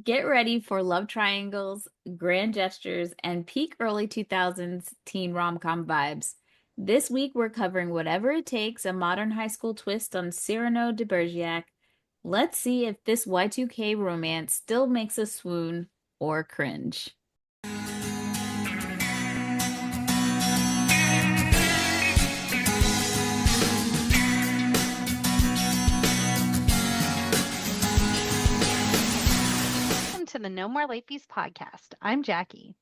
Get ready for love triangles, grand gestures, and peak early 2000s teen rom-com vibes. This week, we're covering Whatever It Takes, a modern high school twist on Cyrano de Bergerac. Let's see if this Y2K romance still makes us swoon or cringe. To the No More Late Fees podcast. I'm Jackie.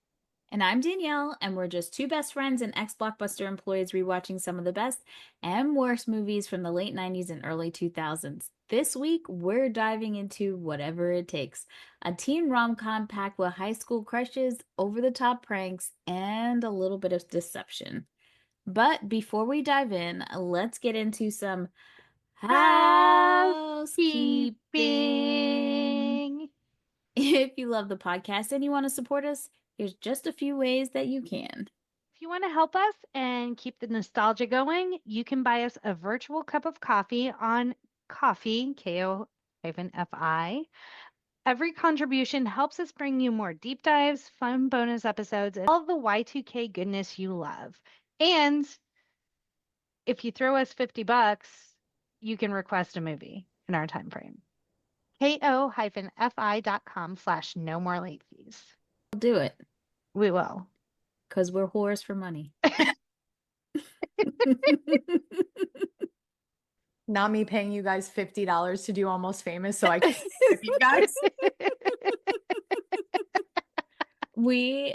And I'm Danielle, and we're just two best friends and ex-Blockbuster employees rewatching some of the best and worst movies from the late 90s and early 2000s. This week, we're diving into Whatever It Takes, a teen rom-com packed with high school crushes, over-the-top pranks, and a little bit of deception. But before we dive in, let's get into some housekeeping. If you love the podcast and you want to support us, here's just a few ways that you can. If you want to help us and keep the nostalgia going, you can buy us a virtual cup of coffee on Ko-fi, Ko-fi. Every contribution helps us bring you more deep dives, fun bonus episodes, and all the Y2K goodness you love. And if you throw us $50, you can request a movie in our time frame. ko-fi.com/no more late fees. We'll do it. We will. Because we're whores for money. Not me paying you guys $50 to do Almost Famous so I can tip you guys. We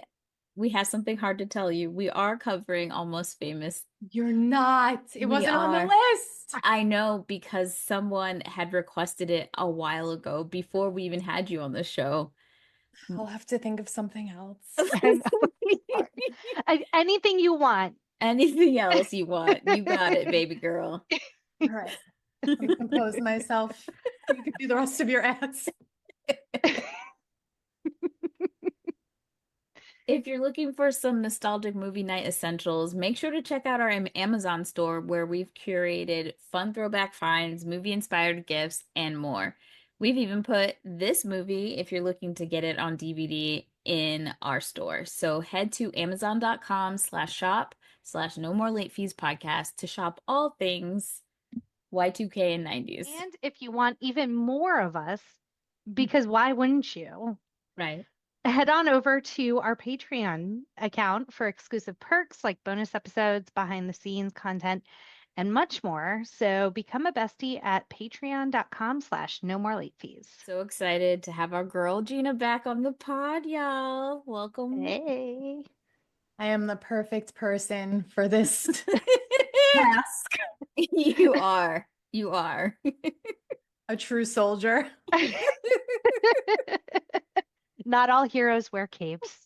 have something hard to tell you. We are covering Almost Famous. You're not. It wasn't on the list. I know, because someone had requested it a while ago before we even had you on the show. I'll have to think of something else. Anything you want. Anything else you want. You got it, baby girl. All right. Let me compose myself. You can do the rest of your ads. If you're looking for some nostalgic movie night essentials, make sure to check out our Amazon store, where we've curated fun throwback finds, movie-inspired gifts, and more. We've even put this movie, if you're looking to get it on DVD, in our store. So head to amazon.com/shop/no more late fees podcast to shop all things Y2K and 90s. And if you want even more of us, because why wouldn't you? Right. Head on over to our Patreon account for exclusive perks like bonus episodes, behind the scenes content, and much more. So become a bestie at patreon.com/no more late fees. So excited to have our girl Gina back on the pod, y'all. Welcome. Hey. I am the perfect person for this task. You are. You are. A true soldier. Not all heroes wear capes.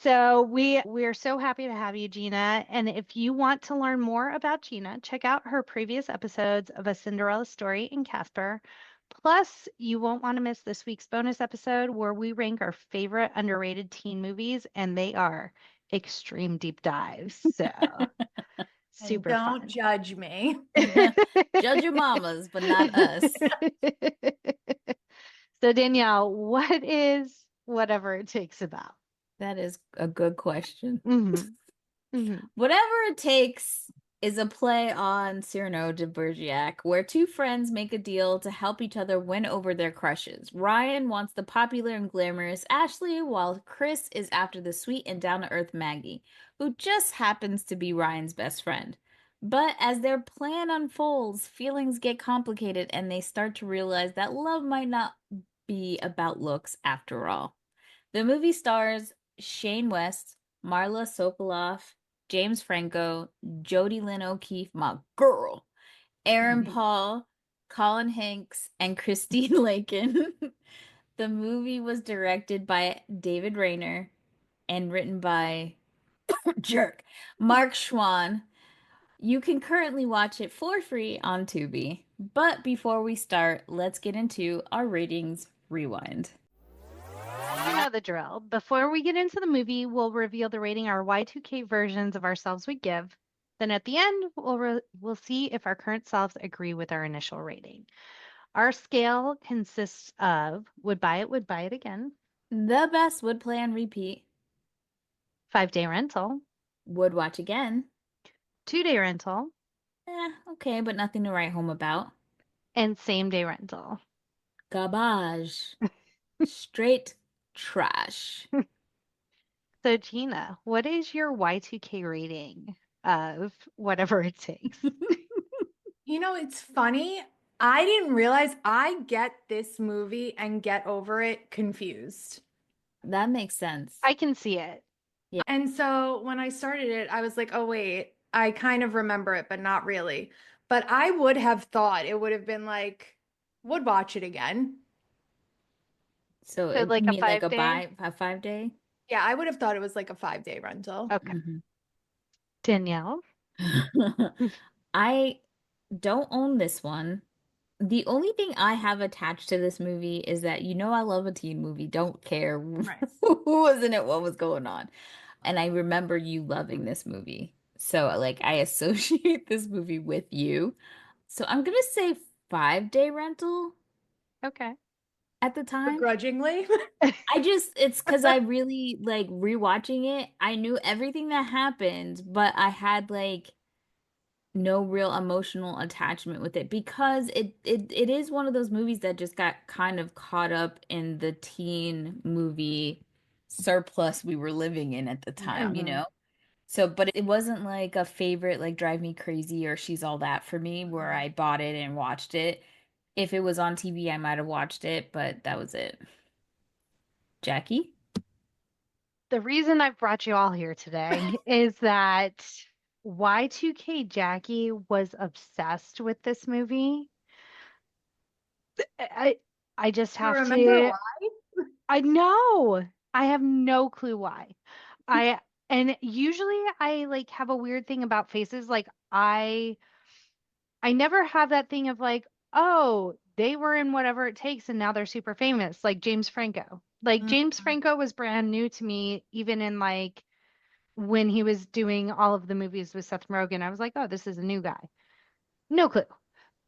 So we're so happy to have you, Gina. And if you want to learn more about Gina, check out her previous episodes of A Cinderella Story in Casper. Plus, you won't want to miss this week's bonus episode where we rank our favorite underrated teen movies, and they are extreme deep dives. So super Don't fun. judge me. Judge your mamas, but not us. So Danielle, what is Whatever It Takes about? That is a good question. Mm-hmm. Mm-hmm. Whatever It Takes is a play on Cyrano de Bergerac, where two friends make a deal to help each other win over their crushes. Ryan wants the popular and glamorous Ashley, while Chris is after the sweet and down-to-earth Maggie, who just happens to be Ryan's best friend. But as their plan unfolds, feelings get complicated, and they start to realize that love might not be about looks after all. The movie stars Shane West, Marla Sokoloff, James Franco, Jodie Lynn O'Keefe, my girl, Aaron Paul, Colin Hanks, and Christine Lakin. The movie was directed by David Rayner and written by Mark Schwann. You can currently watch it for free on Tubi. But before we start, let's get into our ratings rewind. You know the drill. Before we get into the movie, we'll reveal the rating our Y2K versions of ourselves would give. Then at the end, we'll see if our current selves agree with our initial rating. Our scale consists of would buy it again, The best would play on repeat. 5-day rental, Would watch again. 2-day rental, Okay, but nothing to write home about. and same-day rental. Garbage. Straight trash. So, Gina, what is your Y2K rating of whatever it takes? You know, it's funny. I didn't realize I get this movie and Get Over It confused. That makes sense. I can see it. Yeah. And so when I started it, I was like, oh, wait, I kind of remember it, but not really. But I would have thought it would have been like, would watch it again. So So, you like a mean like 5-day? a 5 day? Yeah, I would have thought it was like a 5-day rental. Okay. Mhm. Danielle? I don't own this one. The only thing I have attached to this movie is that I love a teen movie. Don't care Right. who was in it, what was going on. And I remember you loving this movie. So like I associate this movie with you. So I'm gonna say 5 day rental Okay. at the time. Begrudgingly. It's because I really like rewatching it. I knew everything that happened, but I had like no real emotional attachment with it because it is one of those movies that just got kind of caught up in the teen movie surplus we were living in at the time, Yeah. you Hmm. know? So, but it wasn't like a favorite like Drive Me Crazy or She's All That for me where Mhm. I bought it and watched it. If it was on TV, I might have watched it, but that was it. Jackie? The reason I've brought you all here today is that Y2K Jackie was obsessed with this movie. I I just You have remember to. why? I know. I have no clue why. I and usually I like have a weird thing about faces. Like I never have that thing of like, oh, they were in whatever it takes and now they're super famous, like James Franco. Like Mhm. James Franco was brand new to me, even in like when he was doing all of the movies with Seth Rogen. I was like, oh, this is a new guy. No clue.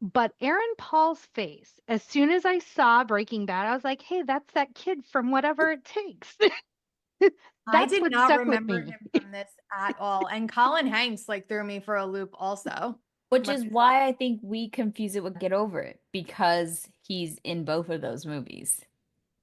But Aaron Paul's face, as soon as I saw Breaking Bad, I was like, hey, that's that kid from whatever it takes. I That's did what not stuck with remember me. him from this at all. And Colin Hanks like threw me for a loop also Which when is I saw why I think we confuse it with Get Over It because he's in both of those movies,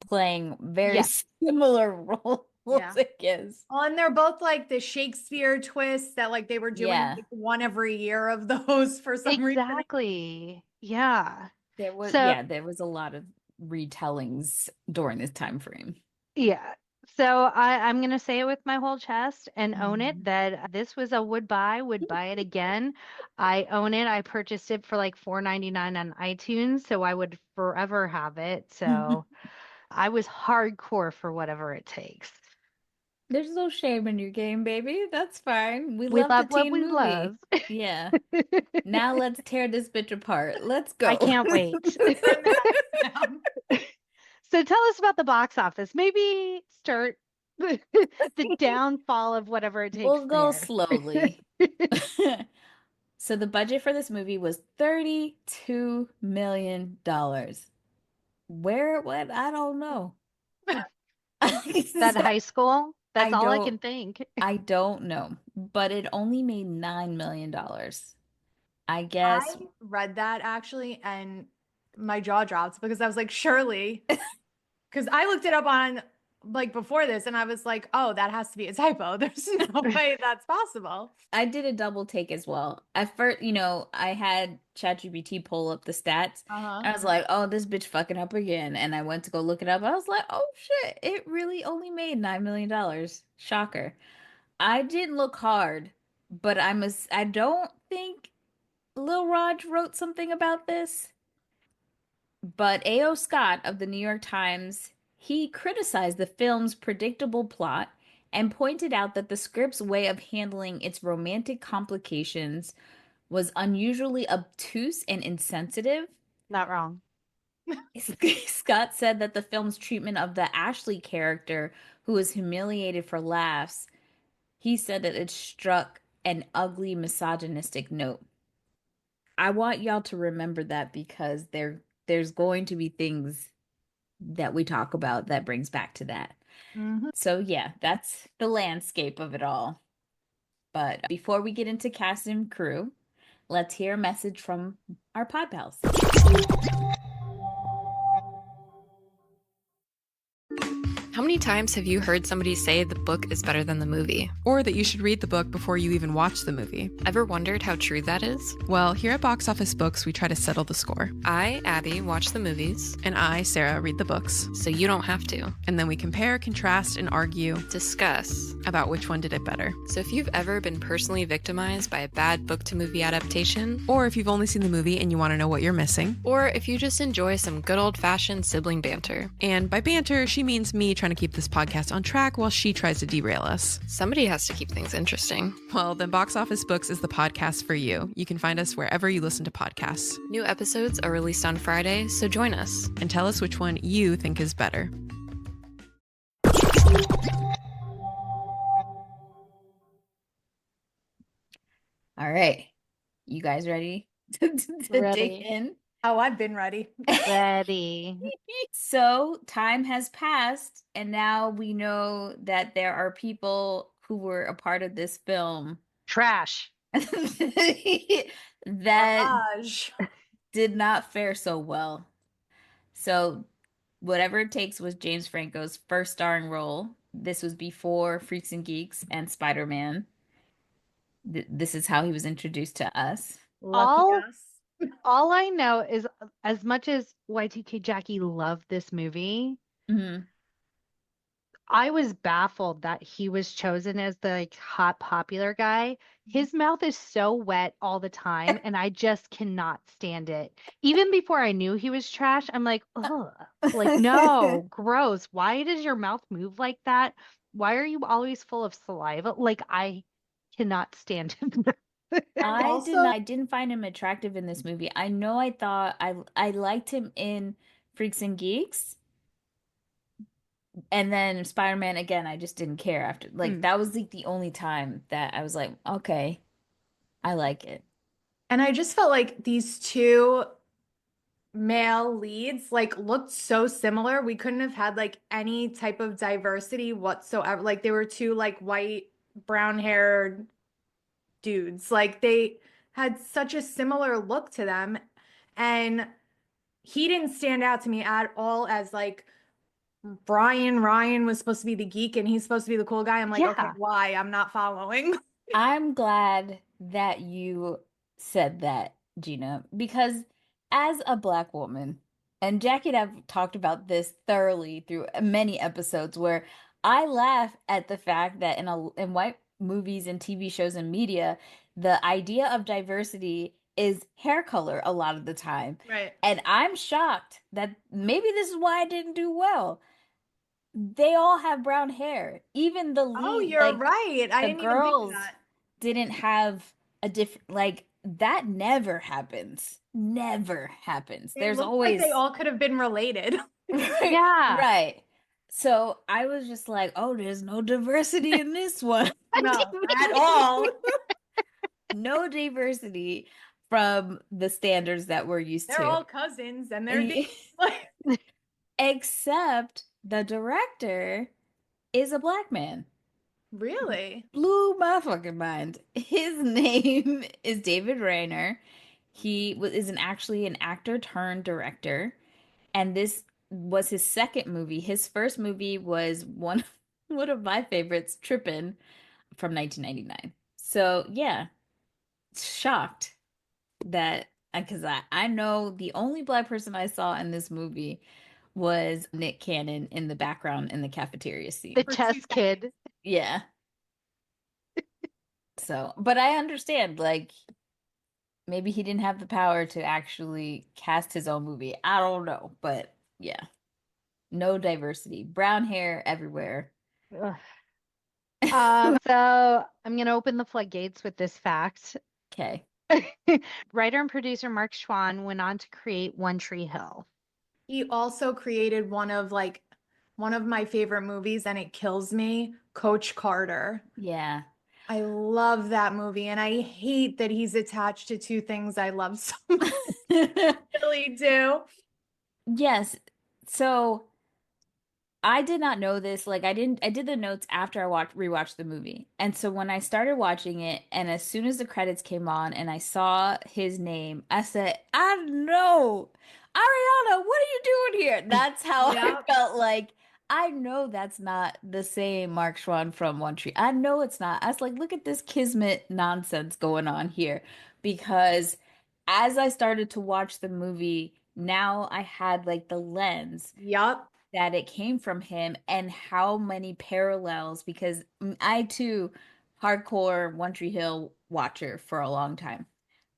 playing very Yes, similar roles, Yeah. I guess. Oh, and they're both like the Shakespeare twists that like they were doing Yeah, like one every year of those for some reason. exactly. Yeah. So, there was a lot of retellings during this time frame. yeah. So I'm gonna say it with my whole chest and own it Mhm. that this was a would buy it again. I own it. I purchased it for like 4.99 on iTunes, so I would forever have it. So I was hardcore for whatever it takes. There's no shame in your game, baby. That's fine. We We love the love what teen we love. movie. Yeah. Now let's tear this bitch apart. Let's I go. can't wait. Burn the house down. So tell us about the box office. Maybe start the downfall of whatever it takes We'll go there. slowly. So the budget for this movie was $32 million. Where it went, I don't know. That high school, that's I all I don't can think. I don't know, but it only made $9 million. I I guess read that actually, and my jaw dropped because I was like, surely, because I looked it up on like before this, and I was like, oh, that has to be a typo. There's no way that's possible. I did a double take as well. At first, I had ChatGPT pull up the stats. Uh-huh. I was like, oh, this bitch fucking up again. And I went to go look it up. I was like, oh shit, it really only made $9 million. Shocker. I didn't look hard, but I don't think Lil Raj wrote something about this. But A.O. Scott of the New York Times, he criticized the film's predictable plot and pointed out that the script's way of handling its romantic complications was unusually obtuse and insensitive. Not wrong. Scott said that the film's treatment of the Ashley character, who was humiliated for laughs, he said that it struck an ugly misogynistic note. I want y'all to remember that because there's going to be things that we talk about that brings back to that. Mhm. So yeah, that's the landscape of it all. But before we get into cast and crew, let's hear a message from our pod pals. How many times have you heard somebody say the book is better than the movie? Or that you should read the book before you even watch the movie? Ever wondered how true that is? Well, here at Box Office Books, we try to settle the score. I, Abby, watch the movies. And I, Sarah, read the books. So you don't have to. And then we compare, contrast, and argue. Discuss. About which one did it better. So if you've ever been personally victimized by a bad book-to-movie adaptation, or if you've only seen the movie and you want to know what you're missing, or if you just enjoy some good old-fashioned sibling banter. And by banter, she means me trying to keep this podcast on track while she tries to derail us. Somebody has to keep things interesting. Well, then Box Office Books is the podcast for you. You can find us wherever you listen to podcasts. New episodes are released on Friday, so join us. And tell us which one you think is better. All right. You guys ready to Ready. dig in? Oh, I've been ready. Ready. So time has passed, and now we know that there are people who were a part of this film Trash. that Garbage. did not fare so well. So Whatever It Takes was James Franco's first starring role. This was before Freaks and Geeks and Spider-Man. This is how he was introduced to us. Lucky us. All I know is as much as Y2K Jackie loved this movie, Mhm. I was baffled that he was chosen as the like, hot popular guy. His mouth is so wet all the time, and I just cannot stand it. Even before I knew he was trash, I'm like, ugh, like no, gross. Why does your mouth move like that? Why are you always full of saliva? Like I cannot stand him. I didn't find him attractive in this movie. I know I thought I liked him in Freaks and Geeks. And then Spider-Man again, I just didn't care after. Like that was like the only time that I was like, okay, I like it. And I just felt like these two male leads like looked so similar. We couldn't have had like any type of diversity whatsoever. Like they were two like white, brown-haired dudes. Like they had such a similar look to them. And he didn't stand out to me at all as like Ryan was supposed to be the geek and he's supposed to be the cool guy. I'm like, okay, Yeah. why? I'm not following. I'm glad that you said that, Gina, because as a Black woman, and Jackie and I have talked about this thoroughly through many episodes where I laugh at the fact that in white movies and TV shows and media, the idea of diversity is hair color a lot of the time. Right. And I'm shocked that maybe this is why I didn't do well. They all have brown hair. Even the lead, Oh, you're right. I the didn't even think girls of that. didn't have a different, like that never happens. Never happens. It There's looked always like they all could have been related. Yeah. right. So I was just like, oh, there's no diversity in this one. No, at all. No diversity from the standards that we're used They're to. all cousins and they're Yeah. Except the director is a Black man. Really? Blew my fucking mind. His name is David Rayner. He is actually an actor turned director, and this was his second movie. His first movie was one of my favorites, Trippin', from 1999. So yeah, shocked that because I know the only Black person I saw in this movie was Nick Cannon in the background in the cafeteria scene. The For 2 chess kid. Yeah. So, but I understand, like, maybe he didn't have the power to actually cast his own movie. I don't know, but yeah. No diversity. Brown hair everywhere. Ugh. So I'm gonna open the floodgates with this fact. Okay. Writer and producer Mark Schwann went on to create One Tree Hill. He also created one of my favorite movies, and it kills me, Coach Carter. Yeah. I love that movie, and I hate that he's attached to two things I love so much. I really do. Yes. So I did not know this. Like I did the notes after I rewatched the movie. And so when I started watching it and as soon as the credits came on and I saw his name, I said, I know. Ariana, what are you doing here? That's how I Yep. felt like I know that's not the same Mark Schwann from One Tree. I know it's not. I was like, look at this kismet nonsense going on here. Because as I started to watch the movie, now I had like the lens Yep. that it came from him and how many parallels because I too hardcore One Tree Hill watcher for a long time.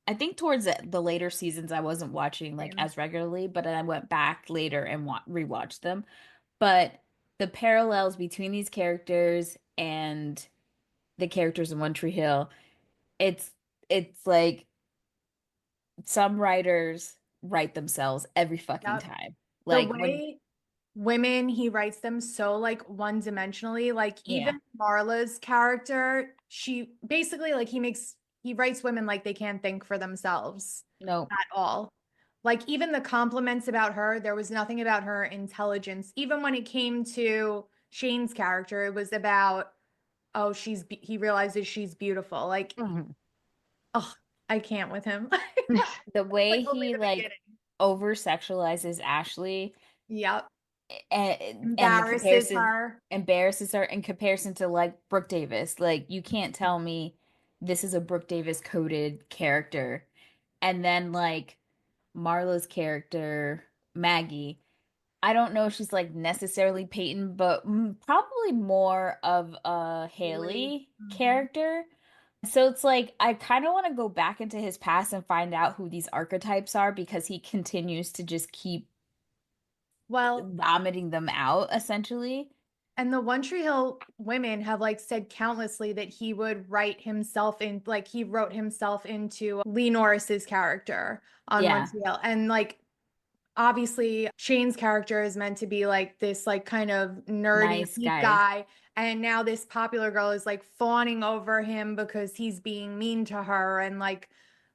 I think towards the later seasons I wasn't watching like Same. as regularly, but then I went back later and rewatched them. But the parallels between these characters and the characters in One Tree Hill, it's it's like some writers write themselves every fucking Yep. time. The Like when way women, he writes them so like one-dimensionally. Like yeah, even Marla's character, she basically like he writes women like they can't think for themselves no. at all. Like even the compliments about her, there was nothing about her intelligence. Even when it came to Shane's character, it was about, oh, he realizes she's beautiful. Like, Mhm. oh, I can't with him. The way Like only he the like beginning. over sexualizes Ashley Yep. and the Embarrasses comparison her. embarrasses her in comparison to like Brooke Davis. Like you can't tell me this is a Brooke Davis coded character. And then like Marla's character, Maggie, I don't know if she's like necessarily Peyton, but probably more of a Haley. Haley Mhm. character. So it's like I kind of want to go back into his past and find out who these archetypes are because he continues to just keep Well, vomiting them out essentially. and the One Tree Hill women have like said countlessly that he would write himself in, like he wrote himself into Lee Norris's character on One Yeah, Tree Hill. And like obviously Shane's character is meant to be like this like kind of nerdy nice geek guy. guy. And now this popular girl is like fawning over him because he's being mean to her. And like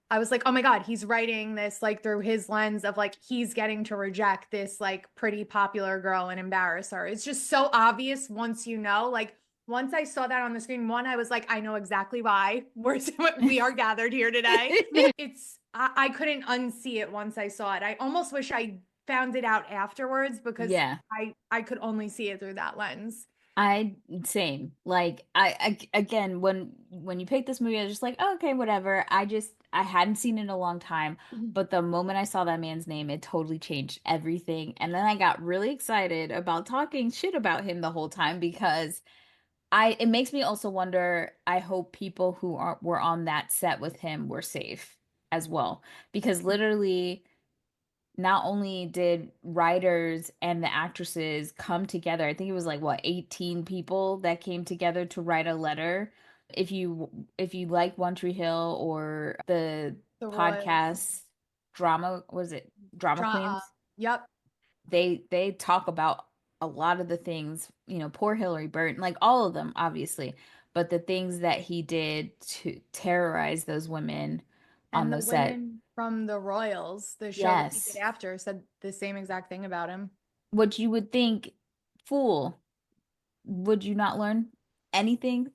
I was like, oh my God, he's writing this like through his lens of like he's getting to reject this like pretty popular girl and embarrass her. It's just so obvious once you know. Like once I saw that on the screen, one, I was like, I know exactly why we are gathered here today. I couldn't unsee it once I saw it. I almost wish I found it out afterwards because Yeah. I could only see it through that lens. I same. Like I again when you picked this movie, I was just like, oh, okay, whatever. I hadn't seen it in a long time, but the moment I saw that man's name, it totally changed everything. And then I got really excited about talking shit about him the whole time because I it makes me also wonder, I hope people who were on that set with him were safe as well. Because literally not only did writers and the actresses come together, I think it was like what, 18 people that came together to write a letter. If you like One Tree Hill or the The Royals. podcast drama, was it Drama Draw. Queens? Yep. They talk about a lot of the things, poor Hillary Burton, like all of them, obviously, but the things that he did to terrorize those women on And the those set. women from the Royals, the show that he did Yes. after, said the same exact thing about him. What you would think, fool, would you not learn anything?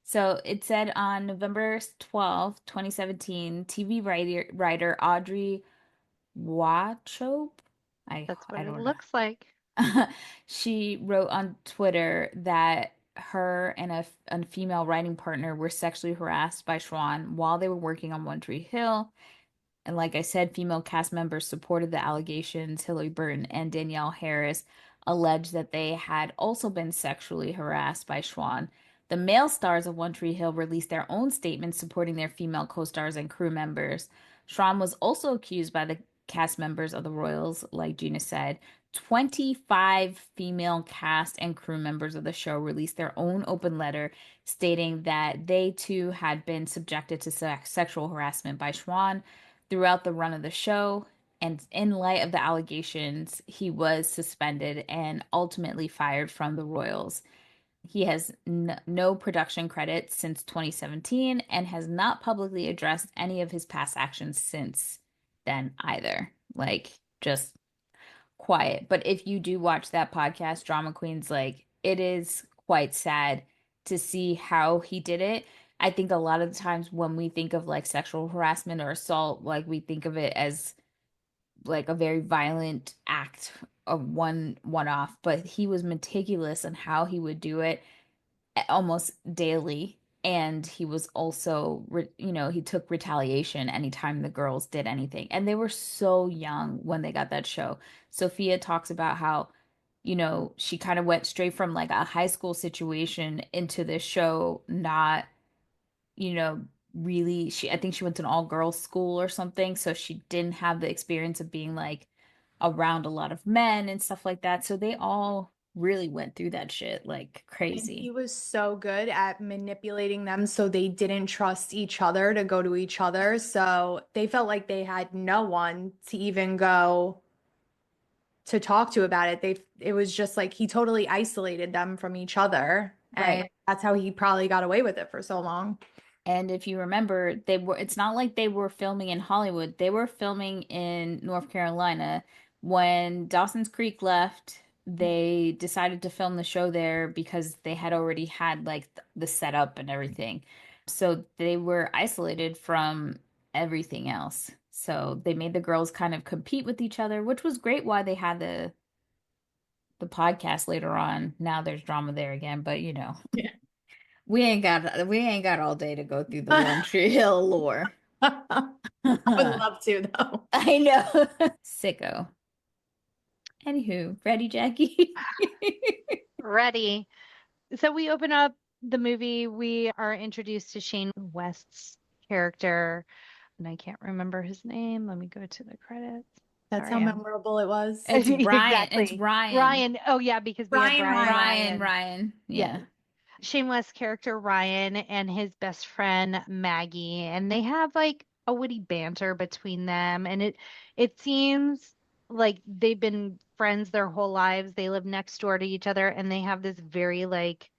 So it said on November 12th, 2017, TV writer Audrey Wachope, That's what I it don't know. looks like. She wrote on Twitter that her and a female writing partner were sexually harassed by Schwann while they were working on One Tree Hill. And like I said, female cast members supported the allegations. Hillary Burton and Danielle Harris alleged that they had also been sexually harassed by Schwann. The male stars of One Tree Hill released their own statements supporting their female co-stars and crew members. Schwann was also accused by the cast members of the Royals, like Gina said. 25 female cast and crew members of the show released their own open letter stating that they too had been subjected to sexual harassment by Schwann throughout the run of the show. And in light of the allegations, he was suspended and ultimately fired from the Royals. He has no production credits since 2017 and has not publicly addressed any of his past actions since then either. Like, just quiet. But if you do watch that podcast, Drama Queens, like, it is quite sad to see how he did it. I think a lot of the times when we think of like sexual harassment or assault, like we think of it as like a very violent act of one off, but he was meticulous on how he would do it almost daily. And he was also, he took retaliation anytime the girls did anything. And they were so young when they got that show. Sophia talks about how, she kind of went straight from like a high school situation into this show, not, you know, really, I think she went to an all-girls school or something. So she didn't have the experience of being like around a lot of men and stuff like that. So they all really went through that shit like And he crazy. was so good at manipulating them so they didn't trust each other to go to each other. So they felt like they had no one to even go to talk to about it. It was just like he totally isolated them from each other. Right. And that's how he probably got away with it for so long. And if you remember, it's not like they were filming in Hollywood. They were filming in North Carolina. When Dawson's Creek left, they decided to film the show there because they had already had like the setup and everything. So they were isolated from everything else. So they made the girls kind of compete with each other, which was great why they had the podcast later on. Now there's drama there again, but Yeah. we ain't got all day to go through the One Tree Hill lore. I would love to, though. I know. Sicko. Anywho, ready, Jackie? Ready. So we open up the movie. We are introduced to Shane West's character, and I can't remember his name. Let me go to the credits. That's Sorry, how I'm- memorable it was. It's Brian. It's Exactly. Ryan. Ryan. Oh yeah, because we have Ryan. Ryan. Yeah. Shane West's character Ryan and his best friend Maggie, and they have like a witty banter between them, and it seems like they've been friends their whole lives. They live next door to each other, and they have this very like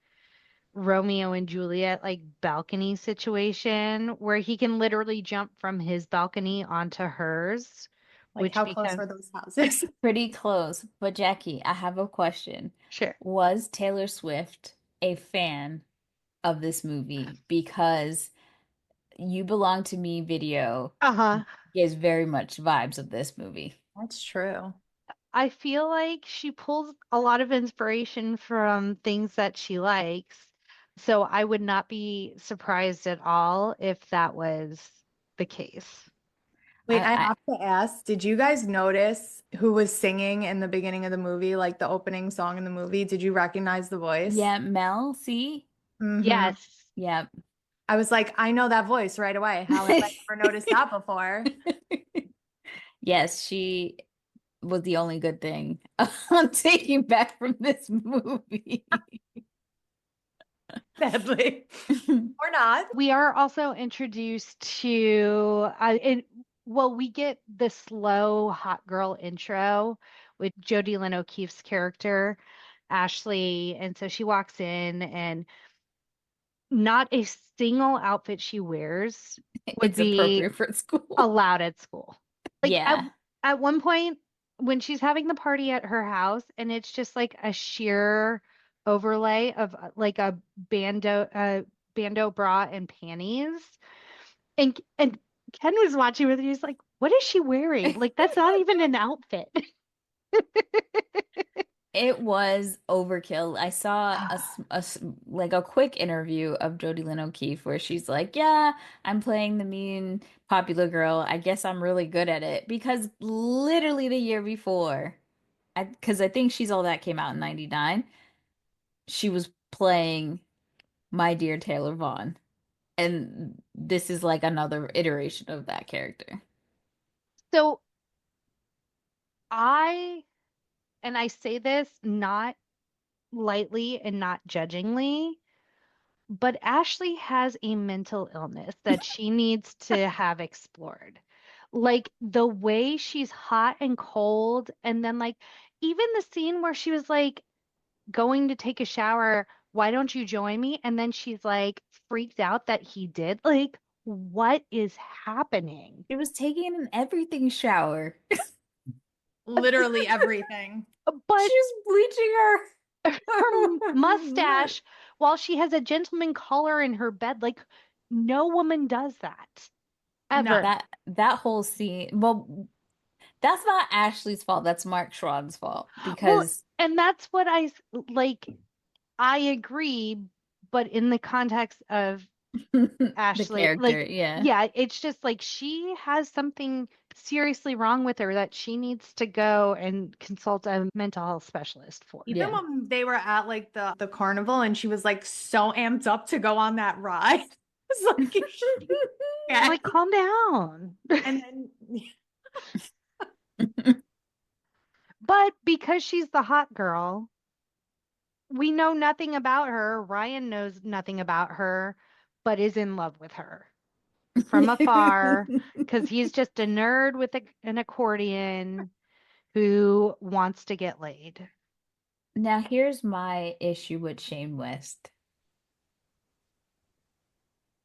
Romeo and Juliet like balcony situation where he can literally jump from his balcony onto hers, Like, which how close becomes were those houses? Pretty close. But Jackie, I have a question. sure. Was Taylor Swift a fan of this movie? Because You Belong to Me video Uh-huh. gives very much vibes of this movie. That's true. I feel like she pulls a lot of inspiration from things that she likes. So I would not be surprised at all if that was the case. Wait, I I have to ask, did you guys notice who was singing in the beginning of the movie, like the opening song in the movie? Did you recognize the voice? yeah, Mel, see? Mhm. Yes. Yeah. I was like, I know that voice right away. How have I never noticed that before? Yes, she was the only good thing I'm taking back from this movie. Sadly. Or not. We are also introduced to well, we get the slow hot girl intro with Jodie Lynn O'Keefe's character, Ashley. And so she walks in and not a single outfit she wears would It's be appropriate for school. allowed at school. Like Yeah. at one point when she's having the party at her house and it's just like a sheer overlay of like a bandeau bra and panties. And Ken was watching with me. He's like, "What is she wearing? Like that's not even an outfit." It was overkill. I saw like a quick interview of Jodie Lynn O'Keefe where she's like, "Yeah, I'm playing the mean popular girl. I guess I'm really good at it." Because literally the year before, because I think She's All That came out in '99, she was playing My Dear Taylor Vaughn. And this is like another iteration of that character. So I say this not lightly and not judgingly, but Ashley has a mental illness that she needs to have explored. Like the way she's hot and cold, and then like even the scene where she was like going to take a shower why don't you join me? And then she's like freaked out that he did. Like, what is happening? It was taking an everything shower. Literally everything. But She's bleaching her her mustache, while she has a gentleman collar in her bed, like no woman does that ever. That whole scene. Well, that's not Ashley's fault. That's Mark Schwann's fault Well, because and that's what like. I agree, but in the context of the Ashley, character, like, yeah. yeah, it's just like she has something seriously wrong with her that she needs to go and consult a mental health specialist for. Even Yeah. when they were at like the carnival and she was like so amped up to go on that ride. It's like, I'm like, calm down. and then But because she's the hot girl, we know nothing about her. Ryan knows nothing about her, but is in love with her from afar because he's just a nerd with an accordion who wants to get laid. Now, here's my issue with Shane West.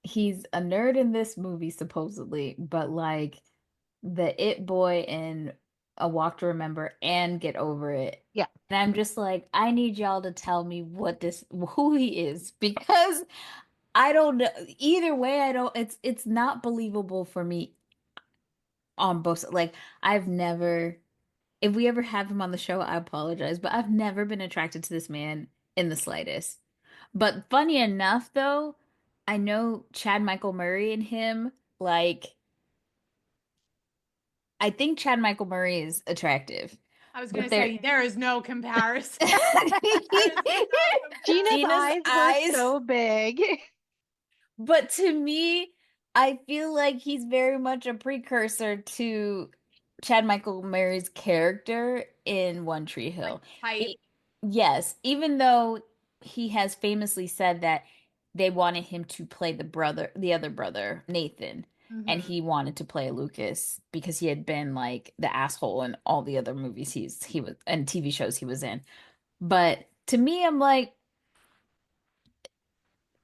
He's a nerd in this movie, supposedly, but like the it boy in A Walk to Remember and Get Over It. Yeah. And I'm just like, I need y'all to tell me who he is, because I don't know. Either way, it's not believable for me on both. Like, I've never, if we ever have him on the show, I apologize, but I've never been attracted to this man in the slightest. But funny enough, though, I know Chad Michael Murray and him, like, I think Chad Michael Murray is attractive. I was But gonna say there is no comparison. Gina's eyes were so big. But to me, I feel like he's very much a precursor to Chad Michael Murray's character in One Tree Hill. Like, Yes, even though he has famously said that they wanted him to play the other brother, Nathan, and he wanted to play Lucas because he had been like the asshole in all the other movies he was and TV shows he was in. But to me, I'm like,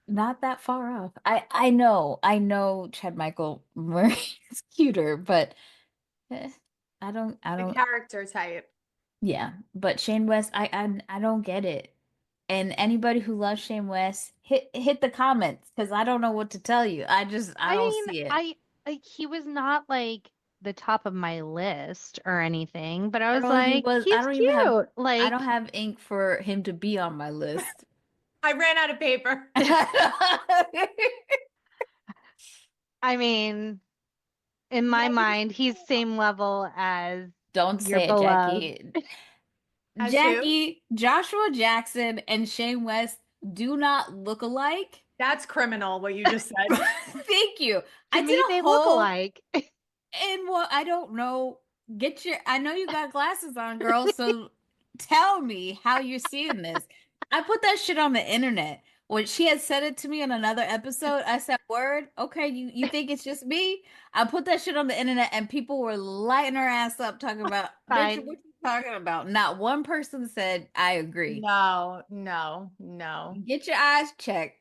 not that far off. I know Chad Michael Murray is cuter, but I don't the character type. yeah, but Shane West, I don't get it. And anybody who loves Shane West, hit the comments because I don't know what to tell you. I don't see it. I like he was not like the top of my list or anything, but I I was don't know if he like, was. I he's don't even have. cute. I Like, don't have ink for him to be on my list. I ran out of paper. I mean, in my mind, he's same level as Don't your say it, beloved. Jackie. As Jackie, Joshua Jackson, and Shane West do not look alike. That's criminal what you just said. Thank you. To me, they look alike. And well, I don't know. I know you got glasses on, girl, so tell me how you're seeing this. I put that shit on the internet. When she had said it to me in another episode, I said, "Word, okay, you think it's just me?" I put that shit on the internet and people were lighting her ass up talking about, bitch, what you talking about? Not one person said, I agree. No. Get your eyes checked.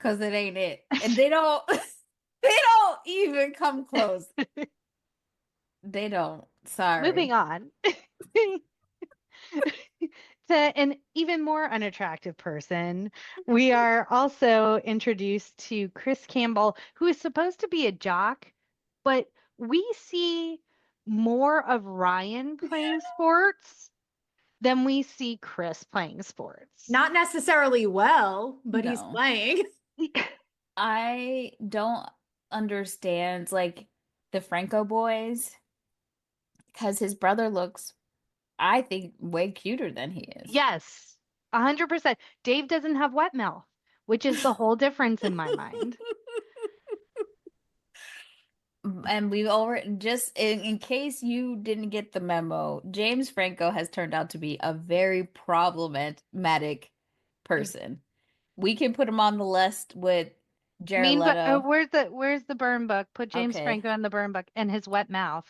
Cause it ain't it. And they don't they don't even come close. They don't. Sorry. Moving on. To an even more unattractive person, we are also introduced to Chris Campbell, who is supposed to be a jock, but we see more of Ryan playing sports than we see Chris playing sports. Not necessarily well, but he's No. playing. I don't understand like the Franco boys because his brother looks, I think, way cuter than he is. Yes, 100%. Dave doesn't have wet mouth, which is the whole difference in my mind. And we've already, just in case you didn't get the memo, James Franco has turned out to be a very problematic person. We can put him on the list with Jared Leto. Where's the burn book? Put James Franco in the burn book and his wet mouth.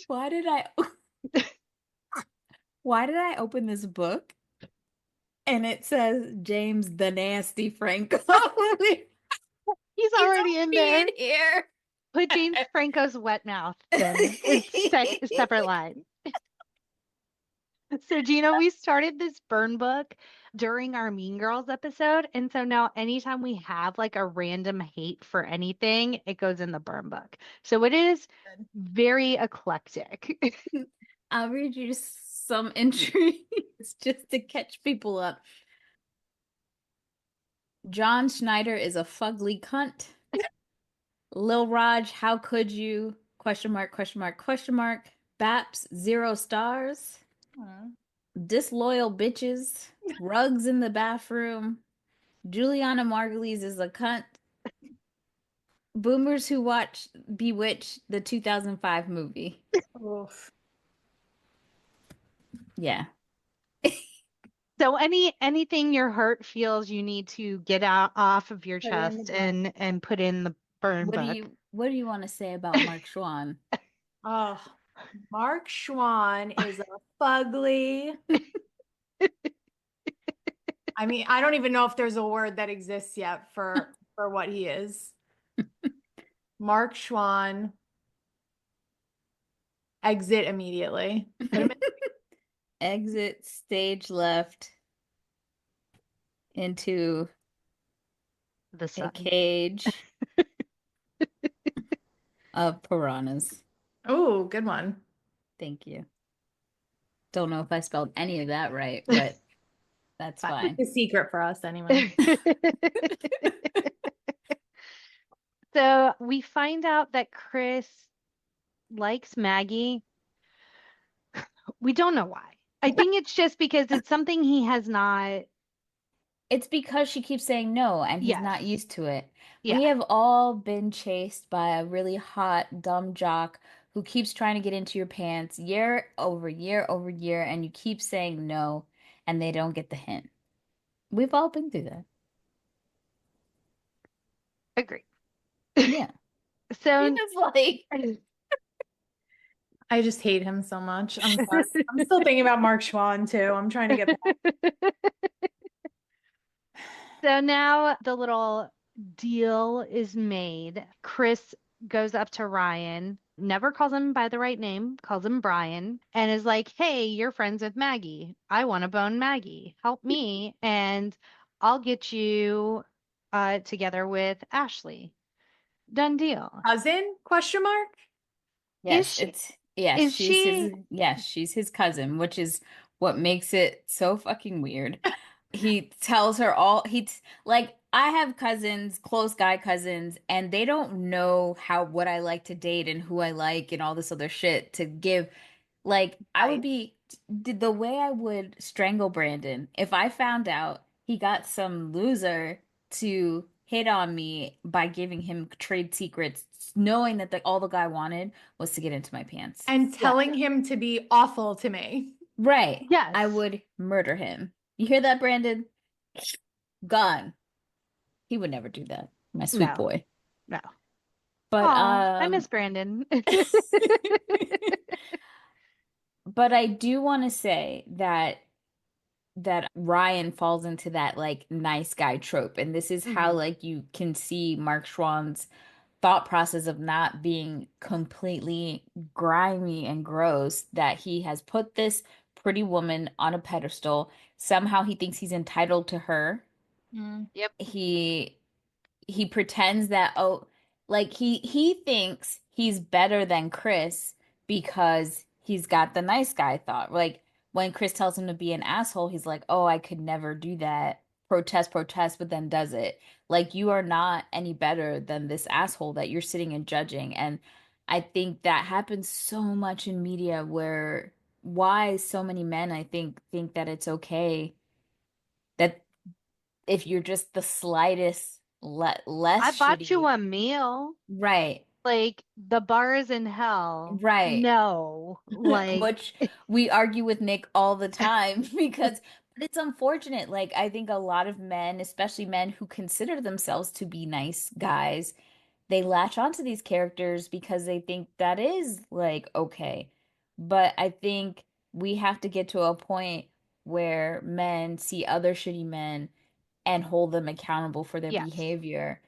Why did I Why did I open this book and it says James the Nasty Franco? He's already in there. in here. Put James Franco's wet mouth then. It's separate line. So, Gina, we started this burn book during our Mean Girls episode. And so now anytime we have like a random hate for anything, it goes in the burn book. So it is very eclectic. I'll read you some entries just to catch people up. John Schneider is a fugly cunt. Lil Raj, how could you? Question mark, question mark, question mark. Baps, 0 stars. Disloyal bitches. Rugs in the bathroom. Juliana Margulies is a cunt. Boomers who watch Bewitched, the 2005 movie. Oof. Yeah. So anything your hurt feels you need to get out off of your Put it in the chest burn. and put in the burn What book. do you want to say about Mark Schwann? Oh, Mark Schwann is a fugly. I mean, I don't even know if there's a word that exists yet for what he is. Mark Schwann. Exit immediately. Put him in- Exit stage left into The a sun. cage of piranhas. Oh, good one. Thank you. Don't know if I spelled any of that right, but that's fine. It's a secret for us anyway. So we find out that Chris likes Maggie. We don't know why. I think it's just because it's something he has not. It's because she keeps saying no and he's not Yes. used to it. Yeah. We have all been chased by a really hot, dumb jock who keeps trying to get into your pants year over year over year, and you keep saying no, and they don't get the hint. We've all been through that. Agree. Yeah. So It's like, I just hate him so much. I'm sorry. I'm still thinking about Mark Schwann too. I'm trying to get back. So now the little deal is made. Chris goes up to Ryan, never calls him by the right name, calls him Brian, and is like, hey, you're friends with Maggie. I want to bone Maggie. Help me, and I'll get you together with Ashley. Done deal. Cousin? Question mark? yes, she- it's yes, is she's she- she's his cousin, which is what makes it so fucking weird. He tells her all like I have cousins, close guy cousins, and they don't know what I like to date and who I like and all this other shit to give. Like I would Right. be the way I would strangle Brandon if I found out he got some loser to hit on me by giving him trade secrets, knowing that all the guy wanted was to get into my pants. And telling him to be awful to me. Right. Yes. I would murder him. You hear that, Brandon? Gone. He would never do that. My sweet No. boy. No. But Aw, I miss Brandon. but I do want to say that Ryan falls into that like nice guy trope, and this is how Mhm. like you can see Mark Schwann's thought process of not being completely grimy and gross, that he has put this pretty woman on a pedestal. Somehow he thinks he's entitled to her. Yep. He pretends that, oh, like he thinks he's better than Chris because he's got the nice guy thought. Like when Chris tells him to be an asshole, he's like, "Oh, I could never do that." Protest, protest, but then does it. Like you are not any better than this asshole that you're sitting and judging. And I think that happens so much in media where why so many men I think that it's okay that if you're just the slightest less I bought you shitty. a meal. Right. Like the bar is in hell. Right. No. Like Which we argue with Nick all the time because but it's unfortunate. Like I think a lot of men, especially men who consider themselves to be nice guys, they latch onto these characters because they think that is like okay. But I think we have to get to a point where men see other shitty men and hold them accountable for their Yes. behavior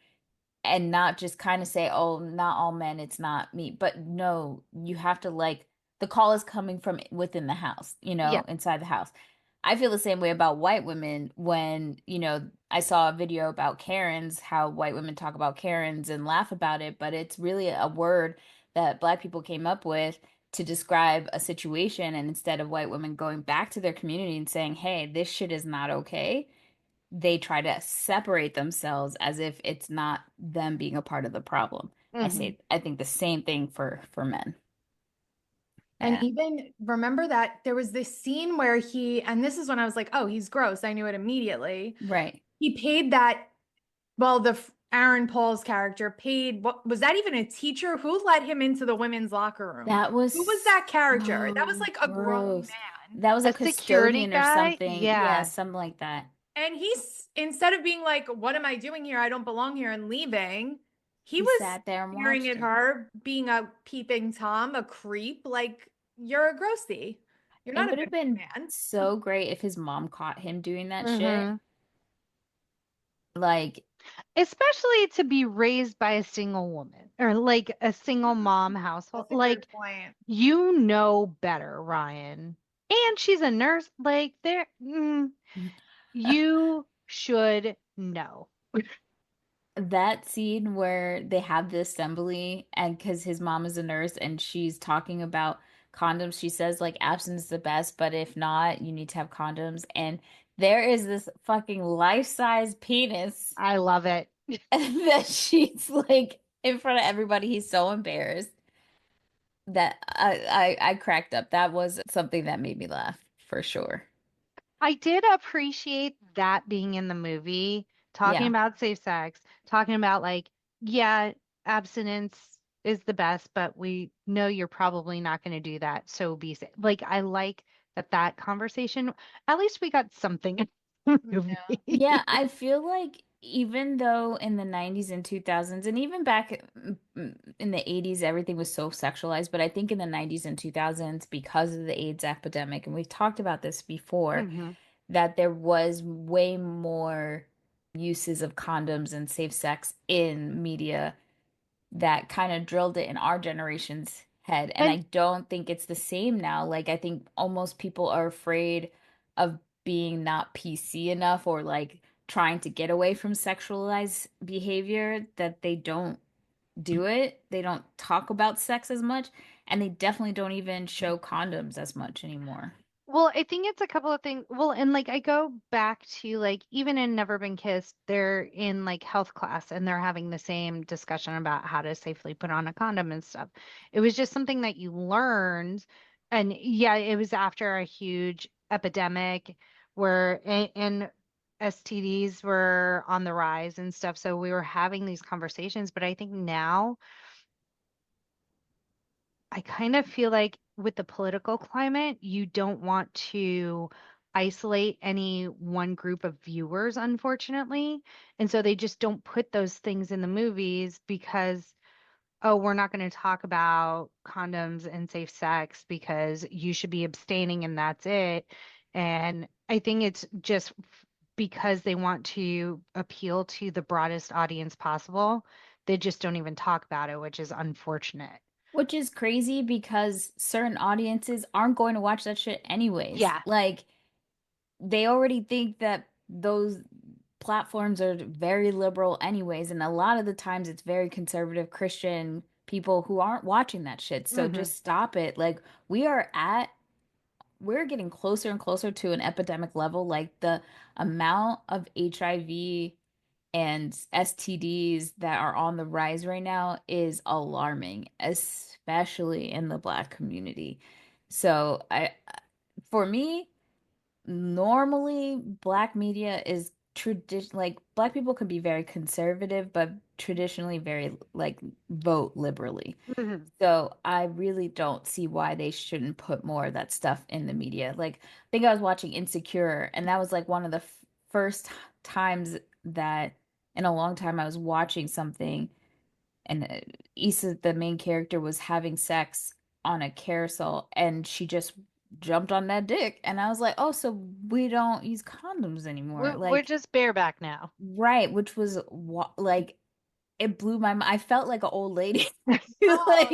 and not just kind of say, oh, not all men, it's not me. But no, you have to like the call is coming from within the house, Yeah. inside the house. I feel the same way about white women when, I saw a video about Karens, how white women talk about Karens and laugh about it, but it's really a word that Black people came up with to describe a situation. And instead of white women going back to their community and saying, hey, this shit is not okay, they try to separate themselves as if it's not them being a part of the problem. Hmm. I think the same thing for men. And Yeah. even remember that there was this scene where and this is when I was like, oh, he's gross. I knew it immediately. Right. He paid that, well, Aaron Paul's character paid, what was that even a teacher? Who let him into the women's locker room? That was Who was that character? That was so like a grown gross. man. That was a A security custodian or guy? something. Yeah, Yeah. something like that. And he's, instead of being like, what am I doing here? I don't belong here and leaving, he He was sat there and staring watched at him. her, being a peeping Tom, a creep. Like, you're a grossy. You're It not a would have good been man. so great if his mom caught him doing that shit. Hmm. Like, Especially to be raised by a single woman or like a single mom household. That's a good Like, point. you know better, Ryan. And she's a nurse. Like, you should know. that scene where they have the assembly and because his mom is a nurse and she's talking about condoms, she says like abstinence is the best, but if not, you need to have condoms. And there is this fucking life-size penis I love it. that she's like in front of everybody. He's so embarrassed that I cracked up. That was something that made me laugh for sure. I did appreciate that being in the movie, talking Yeah. about safe sex, talking about like, yeah, abstinence is the best, but we know you're probably not going to do that. So be safe. Like, I like that conversation, at least we got something in the Yeah. Yeah, movie. I feel like even though in the 90s and 2000s and even back in the 80s everything was so sexualized, but I think in the 90s and 2000s because of the AIDS epidemic, and we've talked about this before, Hmm. that there was way more uses of condoms and safe sex in media that kind of drilled it in our generation's head. And I And don't think it's the same now. Like, I think almost people are afraid of being not PC enough or like trying to get away from sexualized behavior that they don't do it. They don't talk about sex as much, and they definitely don't even show condoms as much anymore. well, I think it's a couple of things. Well, and like I go back to like even in Never Been Kissed, they're in like health class and they're having the same discussion about how to safely put on a condom and stuff. It was just something that you learned. And yeah, it was after a huge epidemic where and STDs were on the rise and stuff. So we were having these conversations, but I think now I kind of feel like with the political climate, you don't want to isolate any one group of viewers, unfortunately. And so they just don't put those things in the movies because, oh, we're not going to talk about condoms and safe sex because you should be abstaining and that's it. And I think it's just because they want to appeal to the broadest audience possible. They just don't even talk about it, which is unfortunate. Which is crazy because certain audiences aren't going to watch that shit anyways. Yeah. Like, they already think that those platforms are very liberal anyways, and a lot of the times it's very conservative Christian people who aren't watching that shit. So Hmm. just stop it. Like we're getting closer and closer to an epidemic level. Like the amount of HIV and STDs that are on the rise right now is alarming, especially in the Black community. So for me, normally Black media is tradition like Black people can be very conservative, but traditionally very like vote liberally. Hmm. So I really don't see why they shouldn't put more of that stuff in the media. Like, I think I was watching Insecure, and that was like one of the first times that in a long time I was watching something, and Issa, the main character, was having sex on a carousel, and she just jumped on that dick. And I was like, oh, so we don't use condoms anymore. We're Like, just bareback now. right, which was like, it blew my mind. I felt like an old lady. Oh, Like,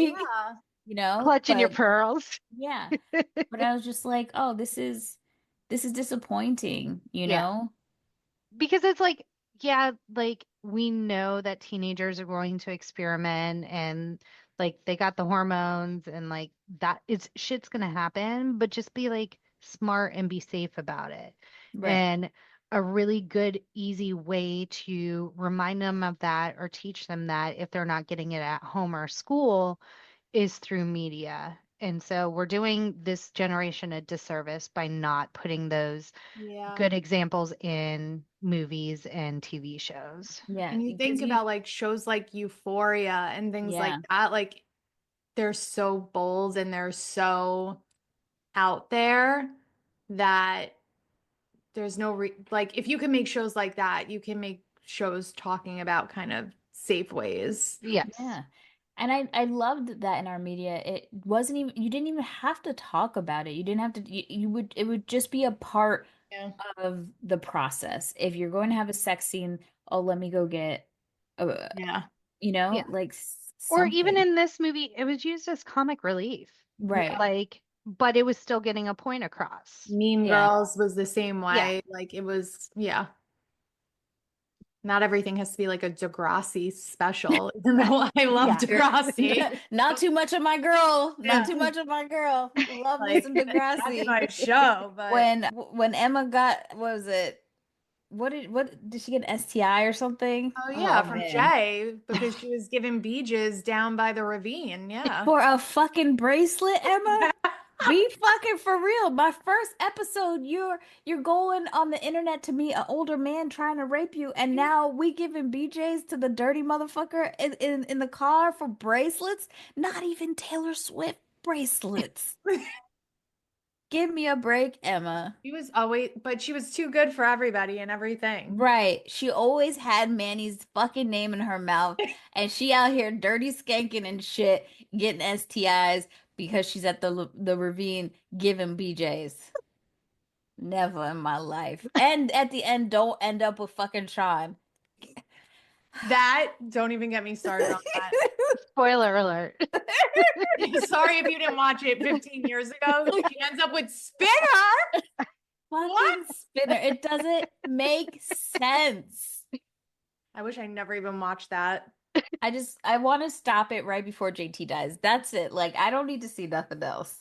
yeah. Clutching your but pearls. yeah. But I was just like, oh, this is disappointing, Yeah. Because it's like, yeah, like we know that teenagers are going to experiment and like they got the hormones and like that it's shit's gonna happen, but just be like smart and be safe about it. Right. And a really good, easy way to remind them of that or teach them that if they're not getting it at home or school is through media. And so we're doing this generation a disservice by not putting those Yeah. good examples in movies and TV shows. Yeah. And you Because think about like shows like Euphoria and things like yeah. that, like they're so bold and they're so out there that there's no like if you can make shows like that, you can make shows talking about kind of safe ways. Yes. Yeah. And I loved that in our media. It wasn't even, you didn't even have to talk about it. You didn't have to, you would, it would just be a part Yeah. of the process. If you're going to have a sex scene, oh, let me go get, uh, Yeah. Yeah. like Or even something. in this movie, it was used as comic relief. Right. Like, but it was still getting a point across. Mean Yeah. Girls was the same Yeah. way. Like it was, yeah. Not everything has to be like a Degrassi special, even though I love Yeah. Degrassi. Not too much of my girl. Yeah. Not too much of my girl. Love me Like some that's Degrassi. my show, but When Emma got, what was it? What did she get an STI or something? oh yeah, Oh from man. Jay because she was giving beaches down by the ravine. Yeah. For a fucking bracelet, Emma? Be fucking for real. My first episode, you're going on the internet to meet an older man trying to rape you, and now we giving BJ's to the dirty motherfucker in the car for bracelets? Not even Taylor Swift bracelets. Give me a break, Emma. She was always, but she was too good for everybody and everything. Right. She always had Manny's fucking name in her mouth, and she out here dirty skanking and shit, getting STIs because she's at the ravine giving BJ's. Never in my life. And at the end, don't end up with fucking Chime. That, don't even get me started on that. Spoiler alert. Sorry if you didn't watch it 15 years ago. She ends up with Spinner. Fucking Spinner. It doesn't make sense. I wish I never even watched that. I want to stop it right before JT dies. That's it. Like, I don't need to see nothing else.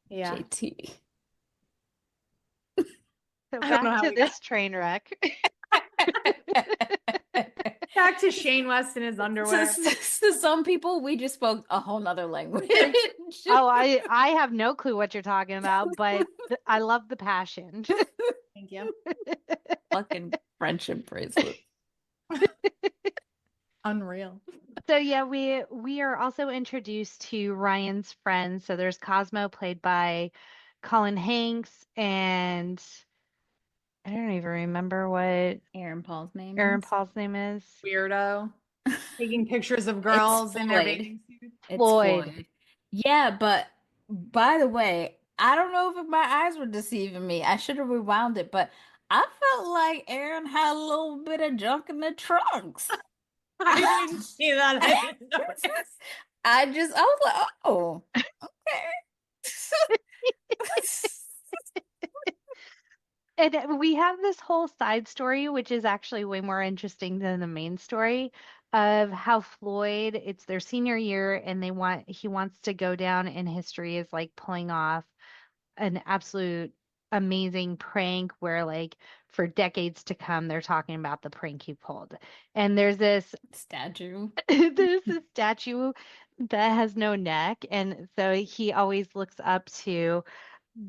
Yeah. JT. So I don't know back how to we this train wreck. Back to Shane West in his underwear. To some people, we just spoke a whole nother language. Oh, I have no clue what you're talking about, but I love the passion. Thank you. Fucking friendship bracelet. Unreal. So yeah, we are also introduced to Ryan's friends. So there's Cosmo played by Colin Hanks, and I don't even remember what Aaron Paul's name Aaron is. Paul's name is. Weirdo. Taking pictures of girls in their Floyd. bathing suits. It's Floyd. Floyd. Yeah, but by the way, I don't know if my eyes were deceiving me. I should have rewound it, but I felt like Aaron had a little bit of junk in the trunks. I didn't see that. I didn't notice. I was like, oh, okay. And we have this whole side story, which is actually way more interesting than the main story of how Floyd, it's their senior year and he wants to go down in history as like pulling off an absolute amazing prank where like for decades to come they're talking about the prank he pulled. And there's this Statue. statue that has no neck, and so he always looks up to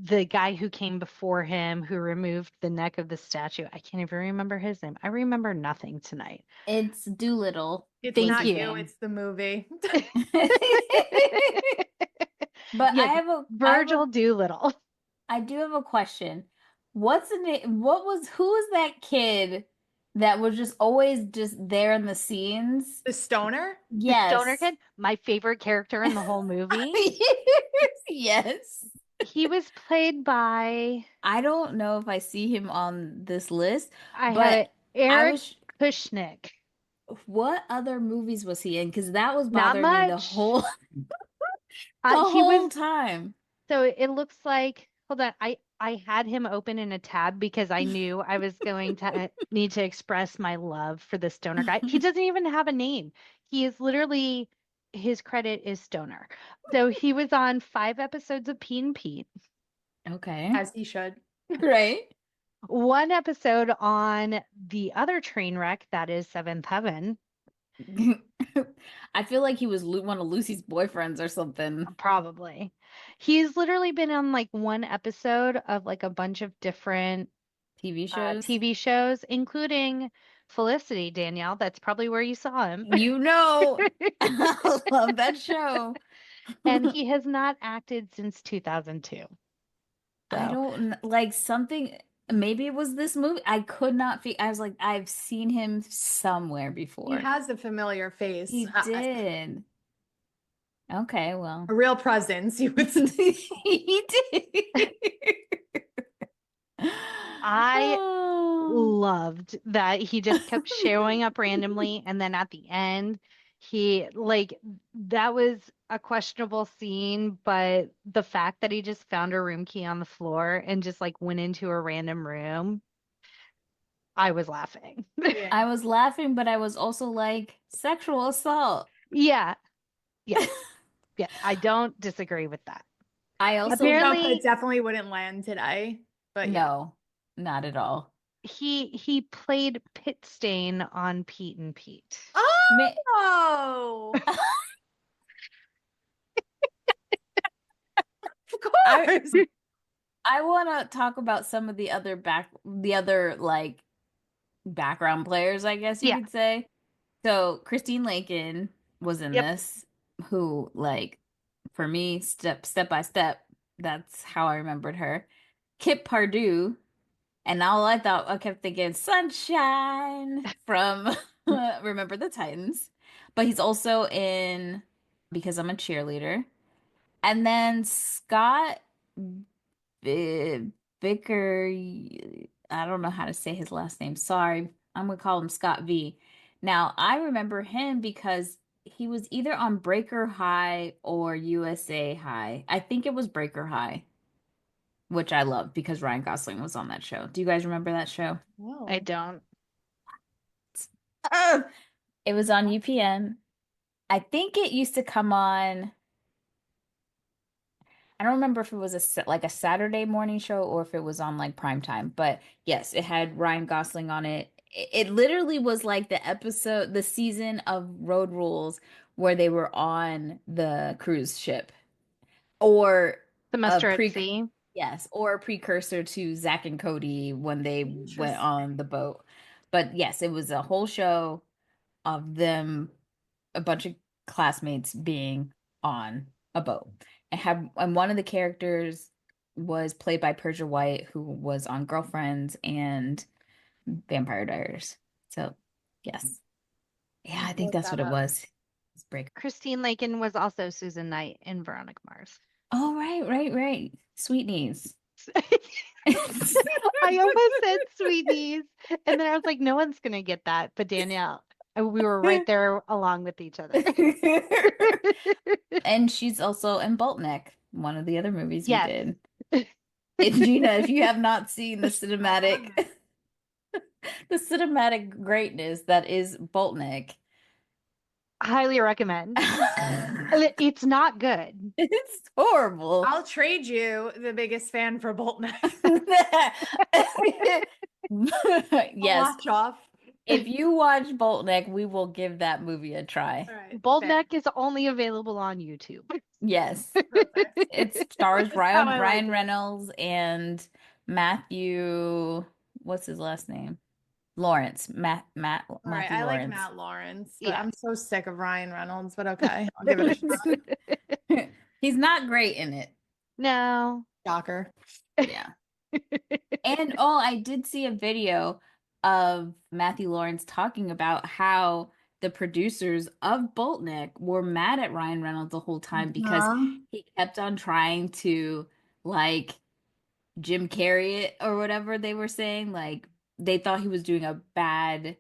the guy who came before him who removed the neck of the statue. I can't even remember his name. I remember nothing tonight. It's Doolittle. It's Thank not you. you, it's the movie. But Yes, I have a Virgil Doolittle. I do have a question. What's the name? Who was that kid that was just always just there in the scenes? The stoner? The stoner Yes. kid, my favorite character in the whole movie. Yes. He was played by, I don't know if I see him on this list, I have but it, I Eric was. Kushnick. What other movies was he in? Because that was Not bothering me the much. whole the He was, whole time. so it looks like, hold on, I had him open in a tab because I knew I was going to need to express my love for the stoner guy. He doesn't even have a name. He is literally, his credit is stoner. So he was on 5 episodes of Pete and Pete, Okay. As he should. Right. 1 episode on the other train wreck that is Seventh Heaven. I feel like he was one of Lucy's boyfriends or something. Probably. He's literally been on like 1 episode of like a bunch of different TV shows. TV shows, including Felicity, Danielle. That's probably where you saw him. You know, I love that show. And he has not acted since 2002. I So don't like something. Maybe it was this movie. I could not figure. I was like, I've seen him somewhere He before. has a familiar face. He did. Okay, well. A real presence, you would say. He did. I Oh. loved that he just kept showing up randomly, and then at the end he like, that was a questionable scene, but the fact that he just found a room key on the floor and just like went into a random room, I was laughing. Yeah. I was laughing, but I was also like, sexual assault. Yeah. Yeah. Yeah, I don't disagree with that. I also Apparently- It definitely wouldn't land today. But yeah. no, not at all. He played Pit Stain on Pete and Pete. Oh, of course. I want to talk about some of the other like background players, I guess you Yeah. could say. So Christine Lakin was in Yep. this, who like for me, step by step, that's how I remembered her. Kip Pardue, and all I kept thinking Sunshine from Remember the Titans, but he's also in Because I'm a Cheerleader, and then Scott Vicker, I don't know how to say his last name. Sorry. I'm gonna call him Scott V. Now, I remember him because he was either on Breaker High or USA High. I think it was Breaker High, which I love because Ryan Gosling was on that show. Do you guys remember that show? I don't. It was on UPN. I think it used to come on. I don't remember if it was like a Saturday morning show or if it was on like prime time, but yes, it had Ryan Gosling on it. It literally was like the season of Road Rules where they were on the cruise ship, or Semester a at Sea. yes, or a precursor to Zach and Cody when they went Interesting. on the boat. But yes, it was a whole show of them, a bunch of classmates being on a boat. And one of the characters was played by Persia White, who was on Girlfriends and Vampire Diaries. So, yes. Yeah, I think Look that's that what it up. was. It's Breaker. Christine Lakin was also Susan Knight in Veronica Mars. Oh, right. Sweet knees. I almost said Sweeties, and then I was like, no one's gonna get that. But Danielle, we were right there along with each other. And she's also in Boltneck, one of the other movies we Yes. did. And Gina, if you have not seen the cinematic greatness that is Boltneck, Highly recommend. It's not good. it's horrible. I'll trade you the biggest fan for Boltneck. Yes, Watch off. if you watch Boltneck, we will give that movie a try. All right. Boltneck is only available on YouTube. Yes, Perfect. it stars Just how I like Ryan it. Reynolds and Matthew. What's his last name? Lawrence. Matt. All right, Matthew I like Lawrence. Matt Lawrence, but Yeah. I'm so sick of Ryan Reynolds, but okay, I'll give it a shot. He's not great in it. No. Shocker. Yeah. And I did see a video of Matthew Lawrence talking about how the producers of Boltneck were mad at Ryan Reynolds the whole time because he kept on trying to like Jim Carrey it or whatever they were saying. Like they thought he was doing a bad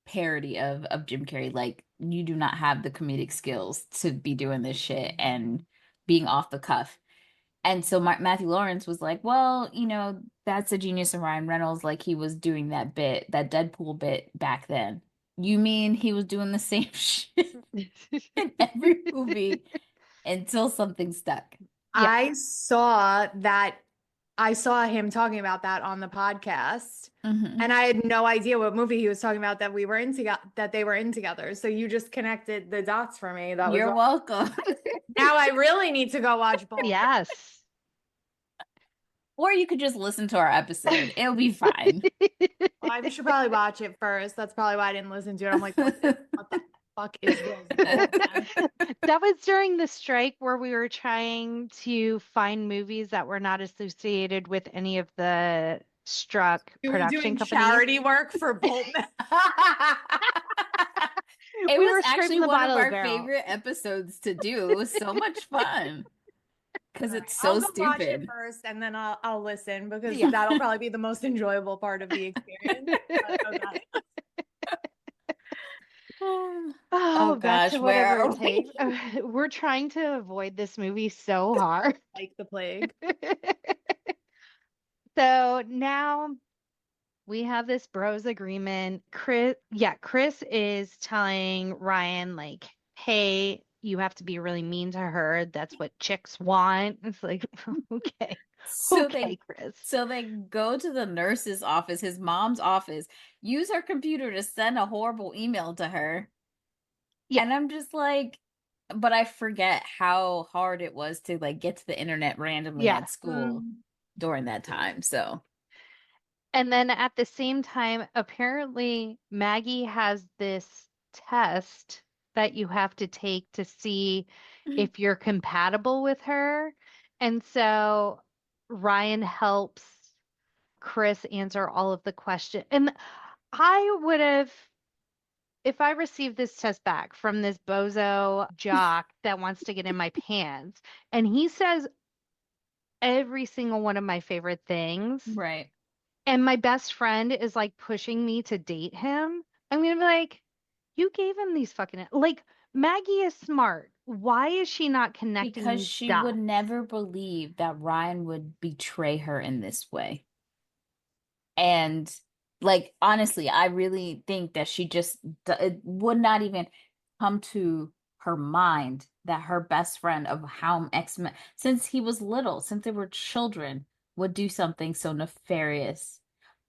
parody of Jim Carrey. Like you do not have the comedic skills to be doing this shit and being off the cuff. And so Matthew Lawrence was like, well, that's a genius of Ryan Reynolds. Like he was doing that bit, that Deadpool bit back then. You mean he was doing the same shit in every movie until something stuck? Yeah. I saw him talking about that on the podcast, Mhm. and I had no idea what movie he was talking about that they were in together. So you just connected the dots for me. That was You're welcome. now I really need to go watch both. Yes. Or you could just listen to our episode. It'll be fine. Well, I should probably watch it first. That's probably why I didn't listen to it. I'm like, what the fuck is this? That was during the strike where we were trying to find movies that were not associated with any of the struck You were production doing companies. charity work for Bolton. It We was were actually scraping the one of bottom of the our barrel. favorite episodes to do. It was so much fun because it's so I'll go watch it stupid. first, and then I'll listen because Yeah. that'll probably be the most enjoyable part of the experience. But, okay. Oh, back gosh, to where whatever are it we? takes. We're trying to avoid this movie so hard. Like the plague. So now we have this bros agreement. Chris is telling Ryan, like, hey, you have to be really mean to her. That's what chicks want. It's like, okay. So Okay, Chris. they go to the nurse's office, his mom's office, use her computer to send a horrible email to her. Yeah. And I'm just like, but I forget how hard it was to like get to the internet randomly Yeah. at school during that time. So And then at the same time, apparently Maggie has this test that you have to take to see if you're compatible with her. And so Ryan helps Chris answer all of the questions. And I would have, if I received this test back from this bozo jock that wants to get in my pants, and he says every single one of my favorite things, right. and my best friend is like pushing me to date him, I'm gonna be like, you gave him these fucking, like, Maggie is smart. Why is she not connecting Because these she dots? would never believe that Ryan would betray her in this way. And like honestly, I really think that she just it would not even come to her mind that her best friend of how X-Men, since he was little, since they were children, would do something so nefarious.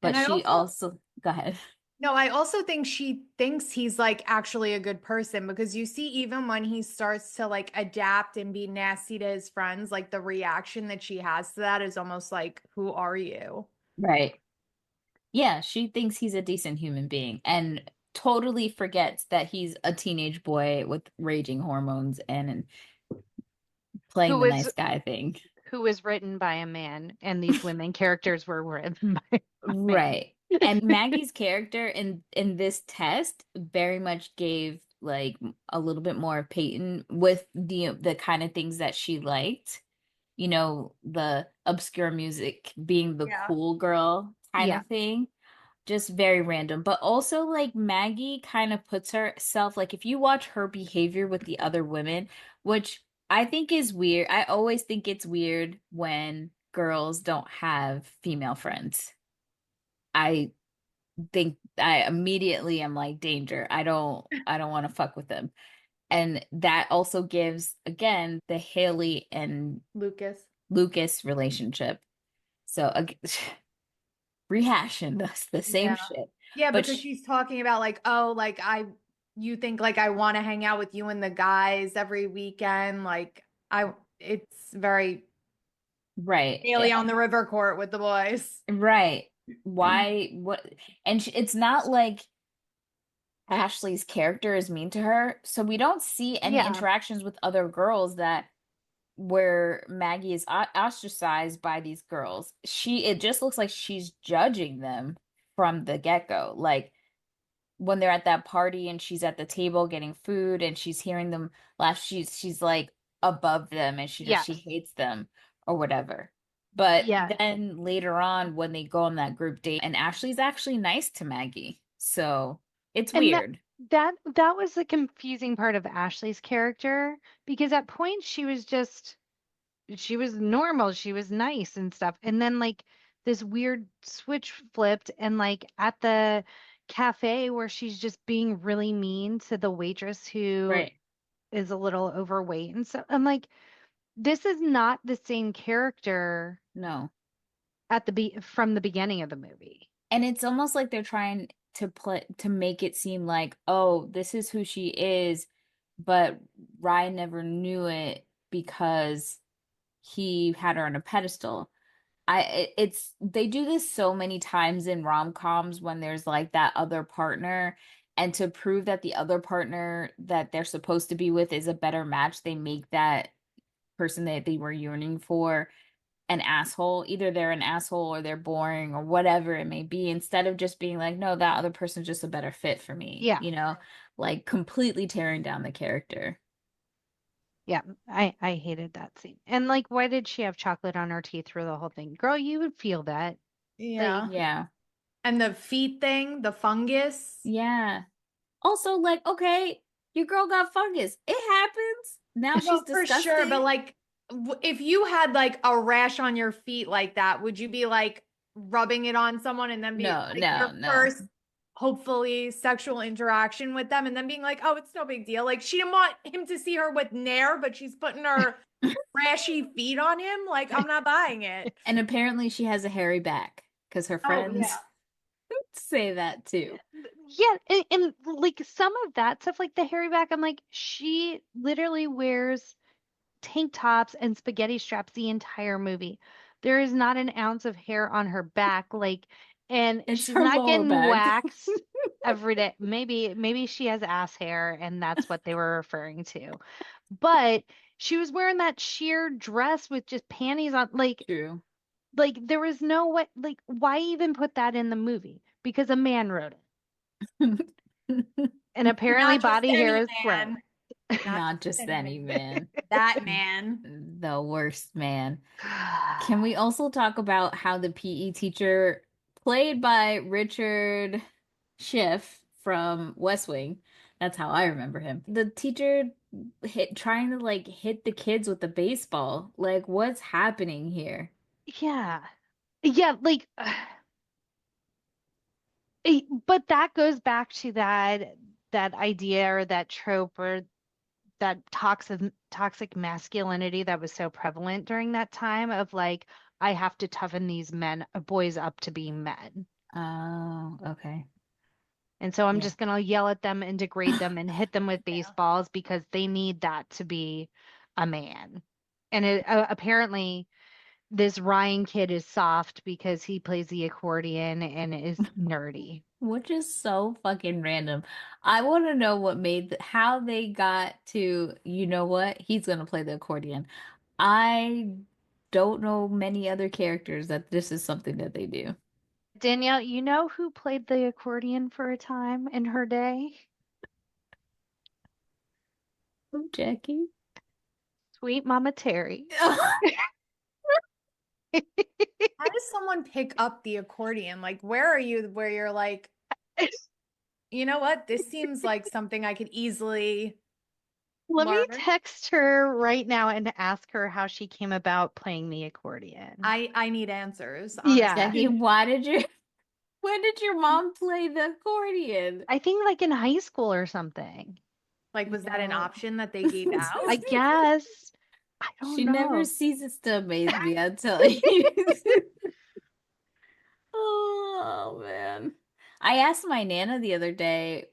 But And I she also go ahead. No, I also think she thinks he's like actually a good person because you see, even when he starts to like adapt and be nasty to his friends, like the reaction that she has to that is almost like, who are you? Right. Yeah, she thinks he's a decent human being and totally forgets that he's a teenage boy with raging hormones and playing Who the is nice guy thing. who is written by a man, and these women characters were written by a man. Right. And Maggie's character in this test very much gave like a little bit more of Peyton with the kind of things that she liked. The obscure music, being the Yeah. cool girl kind Yeah. of thing. Just very random. But also like Maggie kind of puts herself, like if you watch her behavior with the other women, which I think is weird. I always think it's weird when girls don't have female friends. I think I immediately am like danger. I don't want to fuck with them. And that also gives again the Haley and Lucas relationship. So rehashing the same shit. Yeah, But because she's talking about like, oh, like you think like I want to hang out with you and the guys every weekend. Like it's very right. Haley on the river court with the boys. Right. Why? What? And it's not like Ashley's character is mean to her, so we don't see any Yeah. interactions with other girls that where Maggie is ostracized by these girls. It just looks like she's judging them from the get-go. Like when they're at that party and she's at the table getting food and she's hearing them laugh, she's like above them and she Yes. hates them or whatever. But Yeah. then later on, when they go on that group date, and Ashley's actually nice to Maggie. So it's And weird. that was the confusing part of Ashley's character because at points she was normal, she was nice and stuff. And then like this weird switch flipped and like at the cafe where she's just being really mean to the waitress who Right. is a little overweight and so I'm like, this is not the same character No. at from the beginning of the movie. And it's almost like they're trying to make it seem like, oh, this is who she is, but Ryan never knew it because he had her on a pedestal. It's they do this so many times in rom-coms when there's like that other partner, and to prove that the other partner that they're supposed to be with is a better match, they make that person that they were yearning for an asshole. Either they're an asshole or they're boring or whatever it may be, instead of just being like, no, that other person's just a better fit for me, Yeah. like completely tearing down the character. Yeah, I hated that scene. And like, why did she have chocolate on her teeth through the whole thing? Girl, you would feel that. Like, Yeah. Yeah. And the feet thing, the fungus. Yeah. Also, like, okay, your girl got fungus. It happens. Now she's Well, for sure. But disgusting. like, if you had like a rash on your feet like that, would you be like rubbing it on someone and then be No, like no, your no. first, hopefully, sexual interaction with them and then being like, oh, it's no big deal. Like, she didn't want him to see her with Nair, but she's putting her rashy feet on him. Like, I'm not buying it. And apparently she has a hairy back because her Oh, friends yeah. say that too. yeah, and like some of that stuff, like the hairy back, I'm like, she literally wears tank tops and spaghetti straps the entire movie. There is not an ounce of hair on her back, like, and It's she's her not lower getting back. waxed every day. Maybe she has ass hair and that's what they were referring to. But she was wearing that sheer dress with just panties on, True. like there was no way, like why even put that in the movie? Because a man wrote it. And apparently Not just body hair any is gross. man. Not just any man. That man. The worst man. Can we also talk about how the PE teacher, played by Richard Schiff from West Wing, that's how I remember him. The teacher trying to like hit the kids with the baseball. Like, what's happening here? Yeah. Yeah, like but that goes back to that idea or that trope or that toxic masculinity that was so prevalent during that time of like I have to toughen these boys up to be men. Oh, okay. And so I'm Yeah. just gonna yell at them and degrade them and hit them with baseballs because they need that to be a man. And apparently this Ryan kid is soft because he plays the accordion and is nerdy. Which is so fucking random. I want to know what made how they got to, you know what? He's gonna play the accordion. I don't know many other characters that this is something that they do. Danielle, you know who played the accordion for a time in her day? Oh, Jackie. Sweet Mama Terry. How does someone pick up the accordion? Like, where are you where you're like, you know what? This seems like something I could easily Let me learn. text her right now and ask her how she came about playing the accordion. I need answers, Yeah. honestly. Jackie, when did your mom play the accordion? I think like in high school or something. Like, was that an No. option that they gave out? I guess. I don't She never know. ceases to amaze me, I tell you. Oh man. I asked my Nana the other day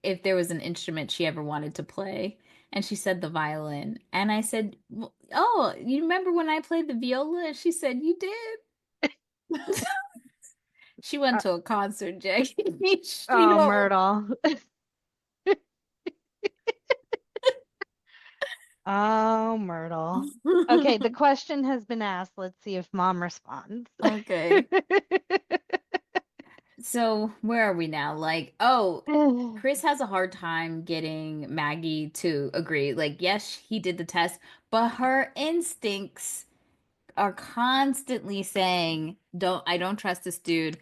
if there was an instrument she ever wanted to play, and she said the violin. And I said, "Oh, you remember when I played the viola?" And she said, "You did." She went Uh, to a concert, Jackie. oh, Myrtle. Oh, Myrtle. Okay, the question has been asked. Let's see if mom responds. Okay. So where are we now? Like, oh, Chris has a hard time getting Maggie to agree. Like, yes, he did the test, but her instincts are constantly saying, I don't trust this dude.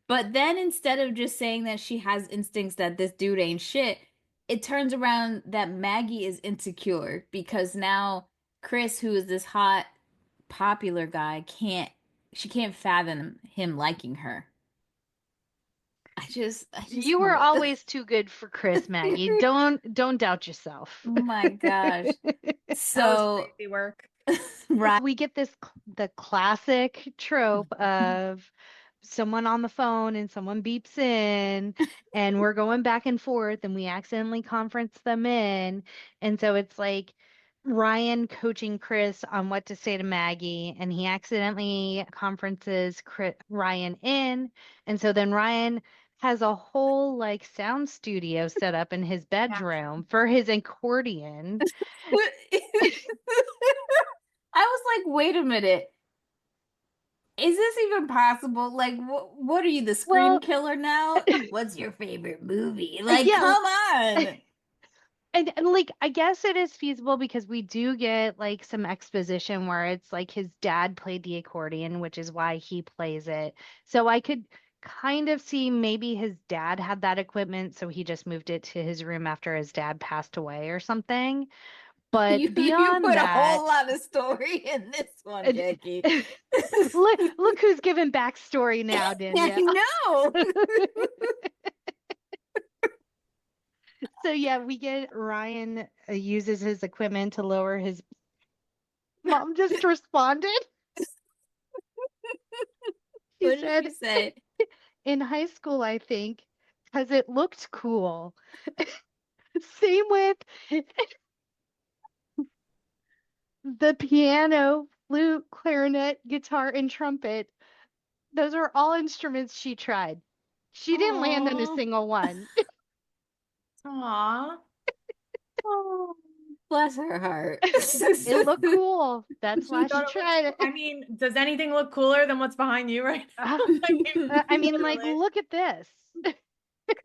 But then instead of just saying that she has instincts that this dude ain't shit, it turns around that Maggie is insecure because now Chris, who is this hot, popular guy, she can't fathom him liking her. I just You were want to. always too good for Chris, Maggie. Don't doubt yourself. Oh my gosh. That was So, crazy work. right. We get the classic trope of someone on the phone and someone beeps in and we're going back and forth and we accidentally conference them in. And so it's like Ryan coaching Chris on what to say to Maggie, and he accidentally conferences Ryan in. And so then Ryan has a whole like sound studio set up in his bedroom for his accordion. I was like, wait a minute. Is this even possible? Like, what are you, the Scream Well, killer now? What's your favorite movie? Like, yeah. come on. And like I guess it is feasible because we do get like some exposition where it's like his dad played the accordion, which is why he plays it. So I could kind of see maybe his dad had that equipment, so he just moved it to his room after his dad passed away or something. But You beyond put a that, whole lot of story in this one, Jackie. look who's giving backstory now, Danielle. I know. So yeah, we get Ryan uses his equipment to lower his. Mom just responded. She What did said, she say? in high school, I think, because it looked cool. Same with the piano, flute, clarinet, guitar, and trumpet. Those are all instruments she tried. She didn't land on a Aw. single one. Aw. Oh, bless her heart. It looked cool. That's why she thought it tried it. I mean, does anything look cooler than what's behind you right now? I mean, like, literally. look at this.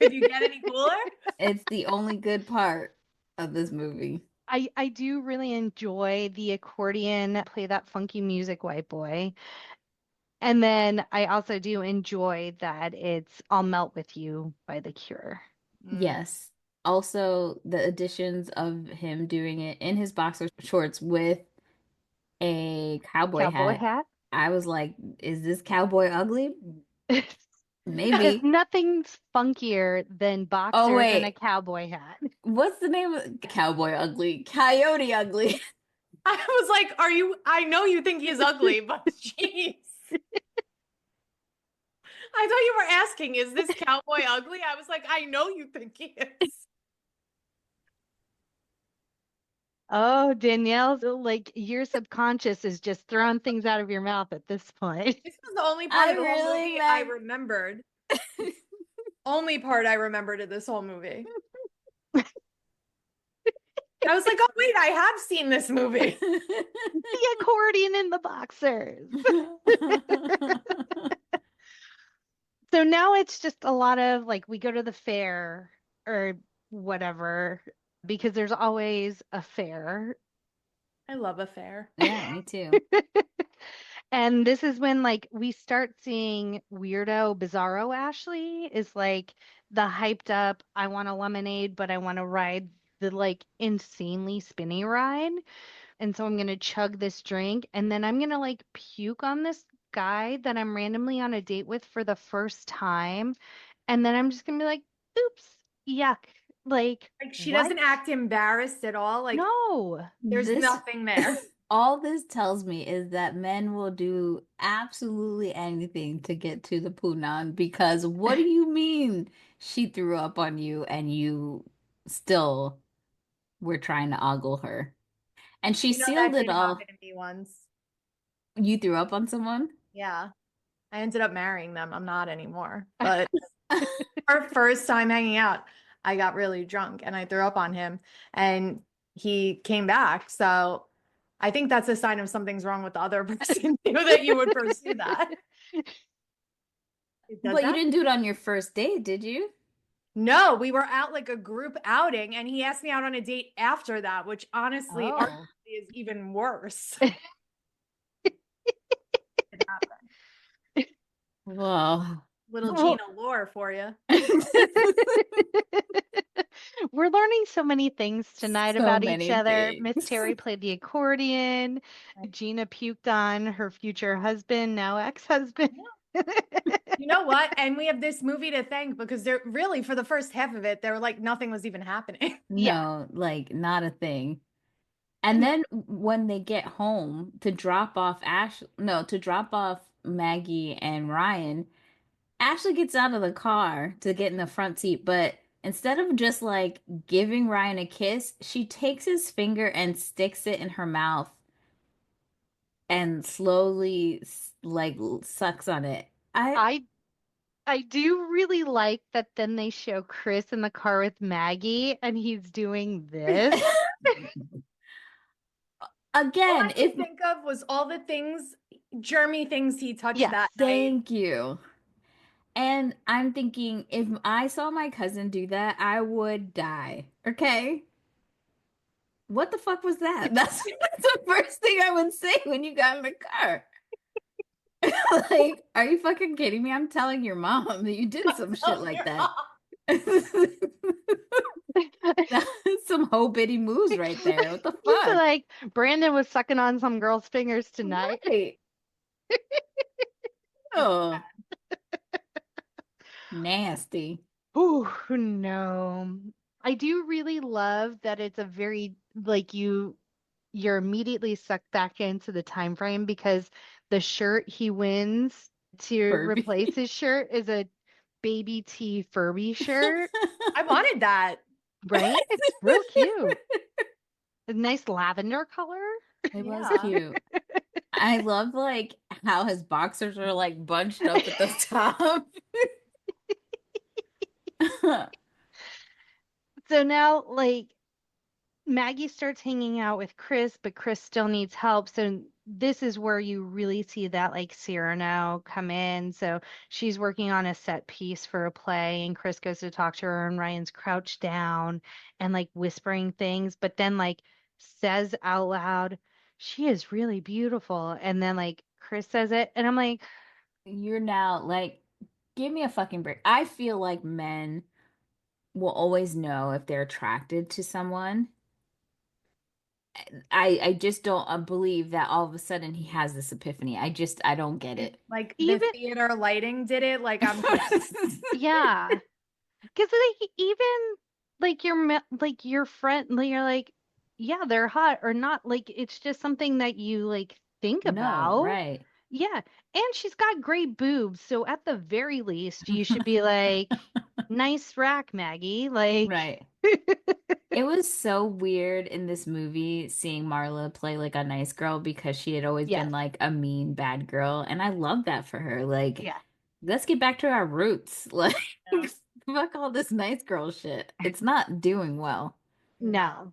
Could you get any cooler? It's the only good part of this movie. I do really enjoy the accordion, play that funky music, white boy. And then I also do enjoy that it's I'll Melt With You by The Cure. Yes. Also, the additions of him doing it in his boxer shorts with a cowboy Cowboy hat. hat. I was like, is this cowboy ugly? Maybe. Nothing's funkier than Oh, boxers and a wait. cowboy hat. What's the name of cowboy ugly? Coyote ugly. I was like, I know you think he's ugly, but jeez. I thought you were asking, is this cowboy ugly? I was like, I know you think he is. Oh, Danielle's like your subconscious is just throwing things out of your mouth at this point. This was the only part I of the whole really movie I meant- remembered. Only part I remembered of this whole movie. I was like, oh wait, I have seen this movie. The accordion in the boxers. So now it's just a lot of like we go to the fair or whatever because there's always a fair. I love a fair. Yeah, me too. And this is when like we start seeing weirdo bizarro Ashley is like the hyped up I want a lemonade but I want to ride the like insanely spinny ride. And so I'm going to chug this drink and then I'm going to like puke on this guy that I'm randomly on a date with for the first time. And then I'm just going to be like, oops, yuck. Like she what? doesn't act embarrassed at all. Like no. there's nothing there. All this tells me is that men will do absolutely anything to get to the punnan because what do you mean she threw up on you and you still were trying to ogle her? And she sealed that it did all. happen to me once. You threw up on someone? Yeah. I ended up marrying them. I'm not anymore. But our first time hanging out, I got really drunk and I threw up on him and he came back. So I think that's a sign of something's wrong with the other person too, that you would pursue that. But you didn't do it on your first date, did you? No, we were out like a group outing and he asked me out on a date after that, which honestly Oh. is even worse. Well, Little Well- Gina lore for you. We're learning so many things tonight So about each many other. Miss things. Terry played the accordion. Gina puked on her future husband, now ex-husband. You know what? And we have this movie to thank because they're really, for the first half of it, they were like nothing was even happening. No, like not a thing. And then when they get home to drop off to drop off Maggie and Ryan, Ashley gets out of the car to get in the front seat, but instead of just like giving Ryan a kiss, she takes his finger and sticks it in her mouth and slowly like sucks on it. I do really like that then they show Chris in the car with Maggie and he's doing this. All Again, I could think of was all the things, germy things he touched Yes. that night. thank you. And I'm thinking if I saw my cousin do that, I would die. Okay? What the fuck was that? That's the first thing I would say when you got in the car. Like, are you fucking kidding me? I'm telling your mom that you did some shit like that. That's some hoe bitty moves right there. What the He's fuck? like, Brandon was sucking on some girl's fingers tonight. Right. Oh, nasty. Oh, no. I do really love that it's a very like you're immediately sucked back into the time frame because the shirt he wins to Furby. replace his shirt is a baby T Furby shirt, I wanted that. right? It's real cute. A nice lavender color. It was Yeah. cute. I love like how his boxers are like bunched up at the top. So now, like, Maggie starts hanging out with Chris, but Chris still needs help. So this is where you really see that like Cyrano come in. So she's working on a set piece for a play, and Chris goes to talk to her, and Ryan's crouched down and like whispering things, but then like says out loud, "She is really beautiful." And then like Chris says it, and I'm like, You're now like, give me a fucking break. I feel like men will always know if they're attracted to someone. I just don't believe that all of a sudden he has this epiphany. I don't get it. Like the Even- theater lighting did it. Like I'm yeah. Because like even like like your friend, like, you're like, yeah, they're hot or not. Like it's just something that you like think No, about. right. Yeah, and she's got great boobs, so at the very least, you should be like, nice rack, Maggie. Like, Right. It was so weird in this movie seeing Marla play like a nice girl because she had always been yes, like a mean bad girl, and I love that for her. Like, yeah, let's get back to our roots. Like, Yeah. fuck all this nice girl shit. It's not doing well. no.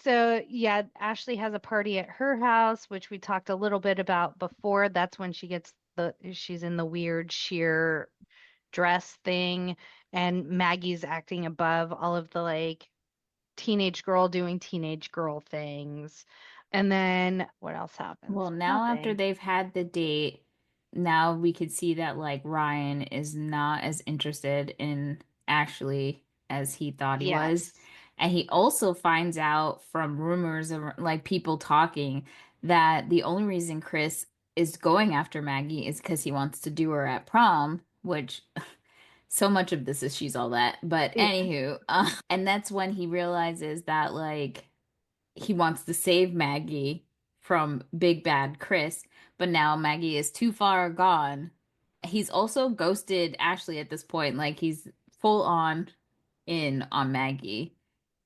So yeah, Ashley has a party at her house, which we talked a little bit about before. That's when she's in the weird sheer dress thing, and Maggie's acting above all of the like teenage girl doing teenage girl things. And then what else happens? Well, now after Nothing. they've had the date, now we could see that like Ryan is not as interested in Ashley as he thought he was. Yes. And he also finds out from rumors of like people talking that the only reason Chris is going after Maggie is because he wants to do her at prom, which so much of this is she's all that. But Yeah. anywho, and that's when he realizes that like he wants to save Maggie from big bad Chris, but now Maggie is too far gone. He's also ghosted Ashley at this point, like he's full on in on Maggie.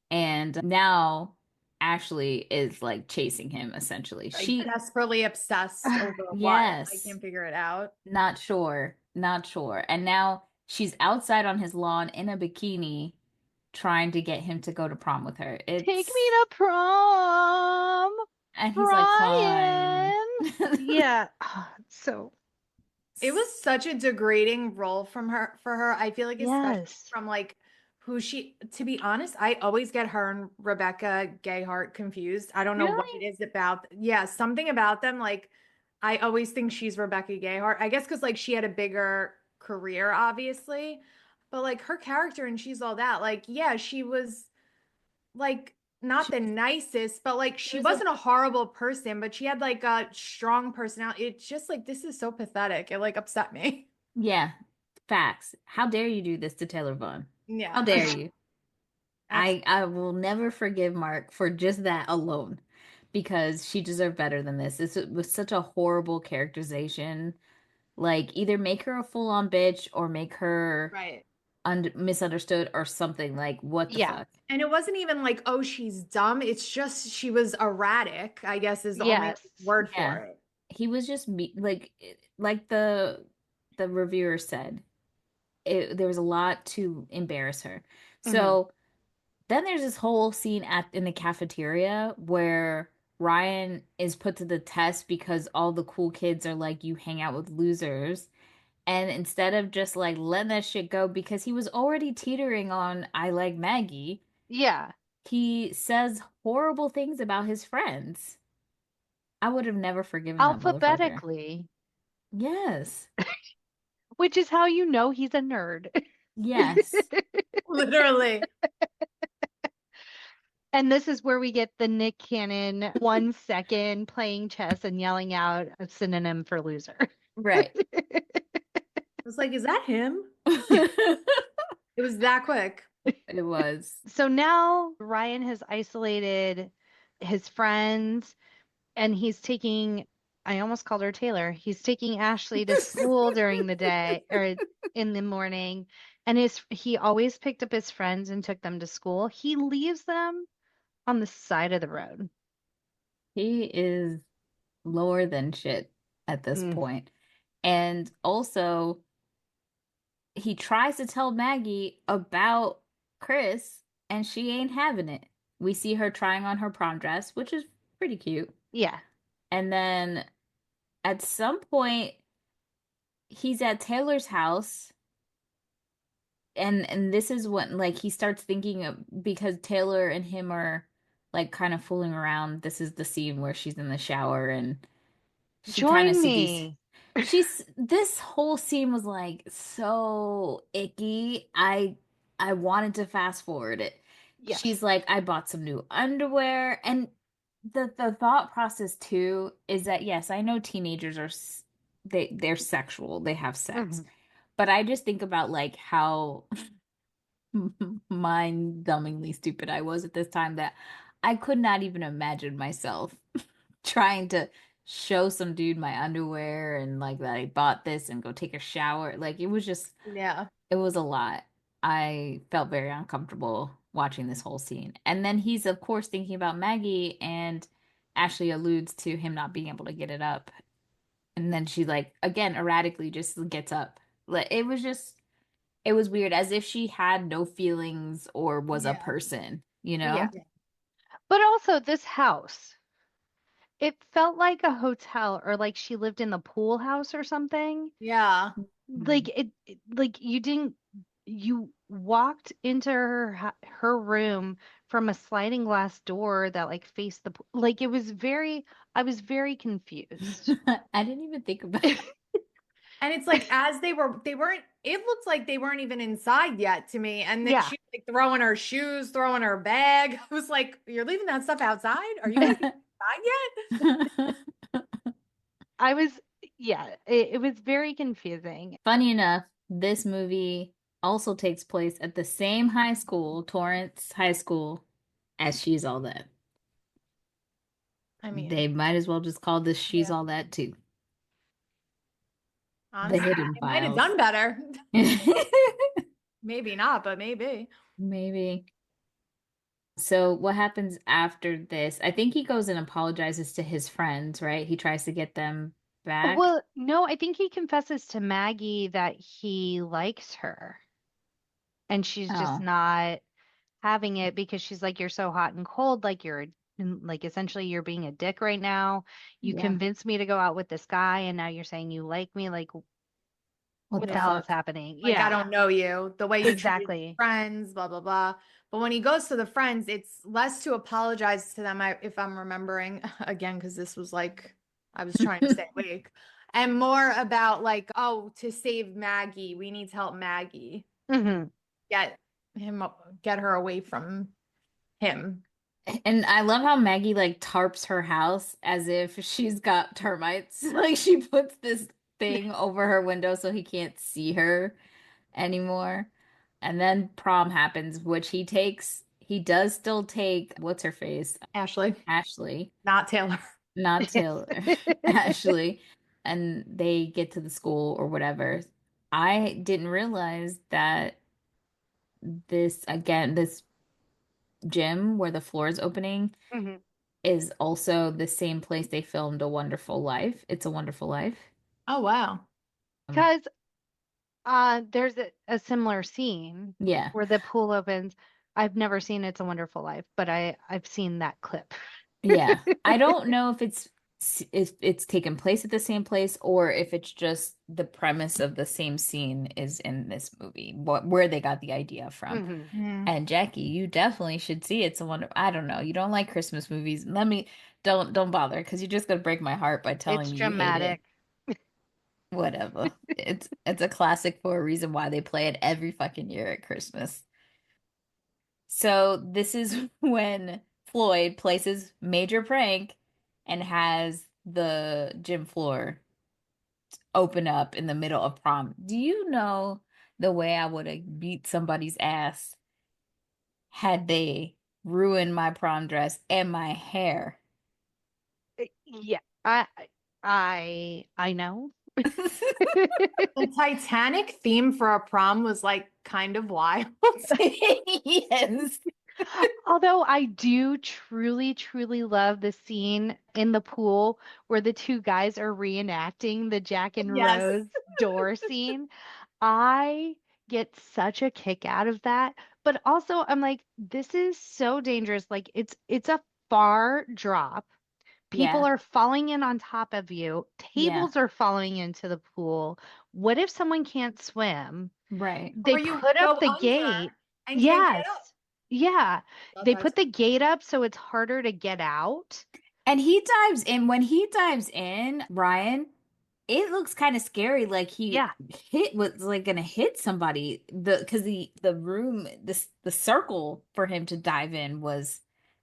And now Ashley is like chasing him essentially. like She, desperately obsessed over what. I yes, can't figure it out. not sure, not sure. And now she's outside on his lawn in a bikini trying to get him to go to prom with her. Take me It's to prom, And he's like, fine. Brian. Yeah. So, It was such a degrading role from her for her. I feel like especially yes. from like who she, to be honest, I always get her and Rebecca Gayheart confused. I don't know what it Really? is about. Yeah, something about them. Like I always think she's Rebecca Gayheart. I guess because like she had a bigger career, obviously, but like her character and She's All That, like, yeah, she was like not She the nicest, but like she she was a wasn't a horrible person, but she had like a strong personality. It's just like this is so pathetic. It like upset me. yeah, facts. How dare you do this to Taylor Vaughn? How Yeah. dare you? Absolutely. I will never forgive Mark for just that alone because she deserved better than this. This was such a horrible characterization. Like either make her a full-on bitch or make her Right. misunderstood or something. Like what the Yeah. fuck? And it wasn't even like, oh, she's dumb. It's just she was erratic, I guess is the only Yes. word Yeah. for it. He was just like the reviewer said. There was a lot to embarrass her. Hmm. So then there's this whole scene in the cafeteria where Ryan is put to the test because all the cool kids are like, you hang out with losers. And instead of just like letting that shit go, because he was already teetering on I like Maggie, Yeah. he says horrible things about his friends. I would have never forgiven that motherfucker. Alphabetically, Yes. which is how you know he's a nerd. Yes. Literally. And this is where we get the Nick Cannon 1 second playing chess and yelling out a synonym for loser. Right. I was like, is that him? It It was that quick. was. So now Ryan has isolated his friends and he's taking, I almost called her Taylor. He's taking Ashley to school during the day or in the morning. And he always picked up his friends and took them to school. He leaves them on the side of the road. He is lower than shit at this Mm. point. And also, he tries to tell Maggie about Chris, and she ain't having it. We see her trying on her prom dress, which is pretty cute. Yeah. And then at some point, he's at Taylor's house, and this is when like he starts thinking of because Taylor and him are like kind of fooling around. This is the scene where she's in the shower and she kind of Join seduces. me. This whole scene was like so icky. I wanted to fast forward it. She's Yes. like, I bought some new underwear, and the thought process too is that yes, I know teenagers they're sexual, they have sex, Mhm. but I just think about like how mind-dumbingly stupid I was at this time that I could not even imagine myself trying to show some dude my underwear and like that I bought this and go take a shower. Like it was just Yeah. it was a lot. I felt very uncomfortable watching this whole scene. And then he's of course thinking about Maggie and Ashley alludes to him not being able to get it up. And then she like again erratically just gets up. Like it was weird as if she had no feelings or was a Yeah. person, you Yeah. know? But also this house, it felt like a hotel or like she lived in the pool house or something. Yeah. Like like you walked into her room from a sliding glass door that like faced the like it was very I was very confused. I didn't even think about And it's like as they weren't, it looked like they weren't even inside yet to me. And that Yeah. she like throwing her shoes, throwing her bag. I was like, you're leaving that stuff outside? Are you guys inside yet? I was yeah, it was very confusing. Funny enough, this movie also takes place at the same high school, Torrance High School, as She's All That. I mean, They might as well just call this She's yeah, All That too. The honestly, Hidden it might have Files. done better. Maybe not, but maybe. Maybe. So what happens after this? I think he goes and apologizes to his friends, right? He tries to get them back. Well, no, I think he confesses to Maggie that he likes her and she's just Oh, not having it because she's like, you're so hot and cold, like like essentially you're being a dick right now. You yeah. convinced me to go out with this guy and now you're saying you like me. Like, What what the the hell is fuck? happening? Like, I Yeah, don't know you, the way you treated exactly. friends, blah, blah, blah. But when he goes to the friends, it's less to apologize to them, if I'm remembering again, because this was like I was trying to stay awake. And more about like, oh, to save Maggie, we need to help Maggie Mhm. get her away from him. And I love how Maggie like tarps her house as if she's got termites. Like she puts this thing over her window so he can't see her anymore. And then prom happens, which he does still take, what's her face? Ashley, Ashley, not Taylor. not Taylor, Ashley. And they get to the school or whatever. I didn't realize that this gym where the floor is opening Mhm. is also the same place they filmed A Wonderful Life. It's a Wonderful Life. Oh, wow. Um, Because there's a similar scene yeah. where the pool opens. I've never seen It's a Wonderful Life, but I've seen that clip. Yeah. I don't know if it's taken place at the same place or if it's just the premise of the same scene is in this movie, where they got the idea from. Mhm. Mm. And Jackie, you definitely should see It's a Wonder. I don't know. You don't like Christmas movies. Don't bother because you're just gonna break my heart by telling It's me you hate it. dramatic. Whatever. It's a classic for a reason why they play it every fucking year at Christmas. So this is when Floyd places major prank and has the gym floor open up in the middle of prom. Do you know the way I would have beat somebody's ass had they ruined my prom dress and my hair? Yeah, I know. The Titanic theme for a prom was like kind of wild. Yes. Although I do truly, truly love the scene in the pool where the two guys are reenacting the Jack and Yes. Rose door scene. I get such a kick out of that. But also I'm like, this is so dangerous. Like it's a far drop. People Yeah. are falling in on top of you. Yeah. Tables are falling into the pool. What if someone can't swim? Right. They Or you put go up the under gate. and can't get Yes. up. Yeah. Love They that. put the gate up so it's harder to get out. And he dives in. When he dives in, Ryan, it looks kind of scary, like he Yeah. was like gonna hit somebody. Because the room, the circle for him to dive in was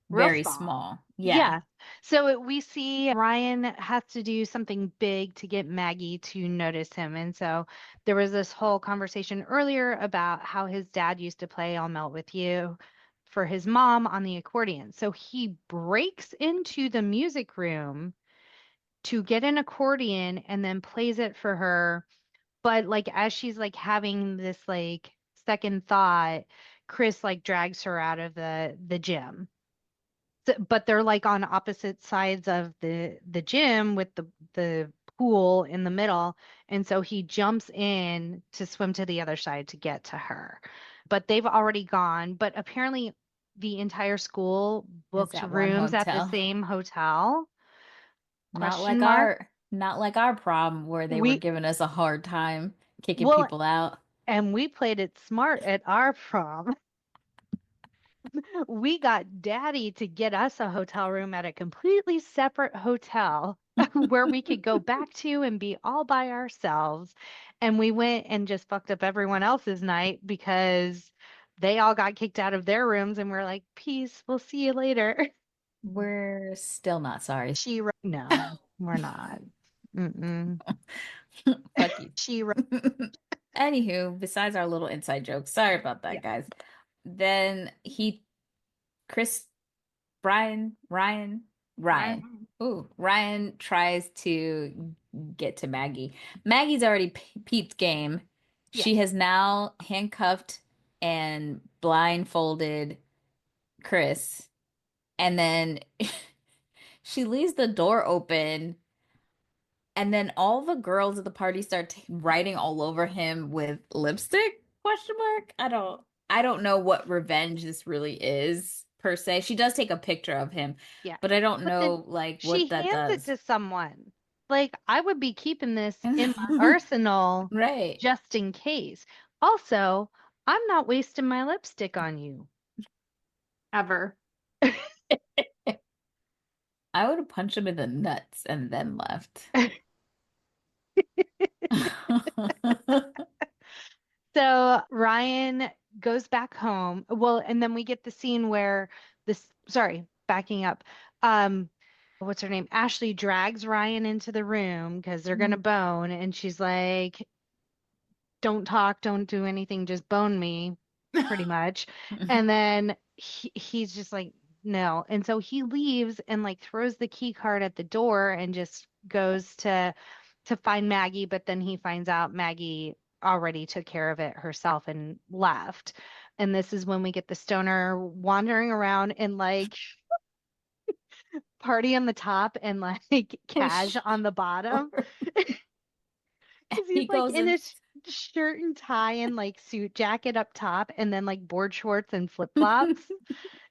Real very small. small. Yeah. Yeah. So we see Ryan has to do something big to get Maggie to notice him. And so there was this whole conversation earlier about how his dad used to play I'll Melt With You for his mom on the accordion. So he breaks into the music room to get an accordion and then plays it for her. But like as she's like having this like second thought, Chris like drags her out of the gym. But they're like on opposite sides of the gym with the pool in the middle, and so he jumps in to swim to the other side to get to her. But they've already gone, but apparently the entire school Is booked that one rooms at the hotel? same hotel. Not Question like mark. our prom where they were We giving us a hard time kicking well, people out. and we played it smart at our prom. We got daddy to get us a hotel room at a completely separate hotel where we could go back to and be all by ourselves. And we went and just fucked up everyone else's night because they all got kicked out of their rooms and we're like, peace, we'll see you later. We're still not sorry. No, we're not. Mm-mm. Fuck you. She wrote, Anywho, besides our little inside joke, sorry about yeah. that, guys. Then Chris, Ryan. Ryan. Ooh, Ryan tries to get to Maggie. Maggie's already peeped game. Yeah. She has now handcuffed and blindfolded Chris, and then she leaves the door open. And then all the girls at the party start writing all over him with lipstick? Question mark. I don't know what revenge this really is per se. She does take a picture of him, Yeah. but I don't But then know like she what that hands it does. to someone. Like, I would be keeping this in my arsenal Right. just in case. Also, I'm not wasting my lipstick on you. Ever. I would have punched him in the nuts and then left. So Ryan goes back home. Well, and then we get the scene where sorry, backing up. What's her name? Ashley drags Ryan into the room because they're gonna bone, and she's like, "Don't talk, don't do anything, just bone me," pretty much. And then he's just like, "No." And so he leaves and like throws the key card at the door and just goes to find Maggie, but then he finds out Maggie already took care of it herself and left. And this is when we get the stoner wandering around in like party on the top and like Oh, cash on the bottom. Because he he's like goes in in. his shirt and tie and like suit jacket up top and then like board shorts and flip-flops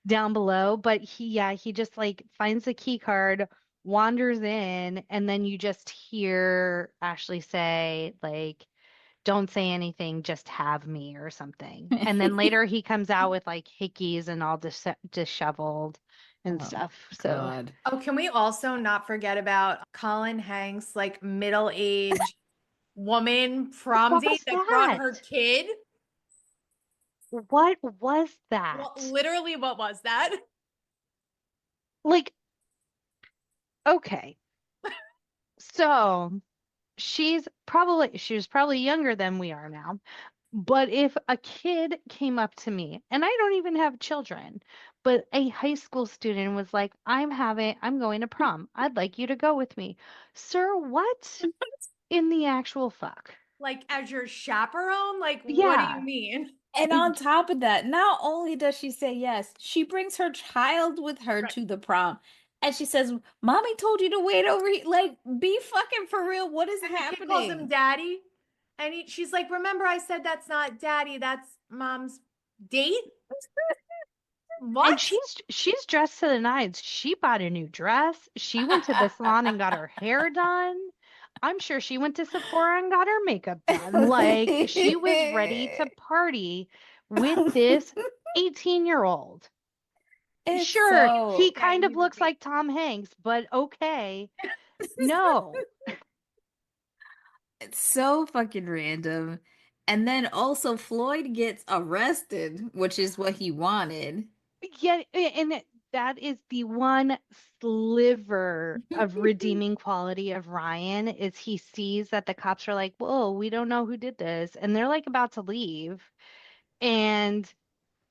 down below. But he just like finds the key card, wanders in, and then you just hear Ashley say, like, don't say anything, just have me or something. And then later he comes out with like hickeys and all disheveled and Oh, stuff. So God. Oh, can we also not forget about Colin Hanks, like middle-aged woman prom what date was that brought that? her kid? What was that? Well, literally, what was that? Like, okay. So she was probably younger than we are now. But if a kid came up to me, and I don't even have children, but a high school student was like, I'm going to prom. I'd like you to go with me. Sir, what in the actual fuck? Like, as your chaperone? Like, what do you Yeah. mean? And on top of that, not only does she say yes, she brings her child with her Right. to the prom. And she says, Mommy told you to wait over here. Like, be fucking for real. What is And the kid calls him happening? daddy. And she's like, remember, I said that's not daddy, that's mom's date? And What? she's dressed to the nines. She bought a new dress. She went to the salon and got her hair done. I'm sure she went to Sephora and got her makeup done. Like she was ready to party with this 18-year-old. It's Sure, he so Okay, kind of you looks like Tom Hanks, but okay. No. it's so fucking random. And then also Floyd gets arrested, which is what he wanted. Yeah, that is the one sliver of redeeming quality of Ryan is he sees that the cops are like, "Whoa, we don't know who did this," and they're like about to leave, and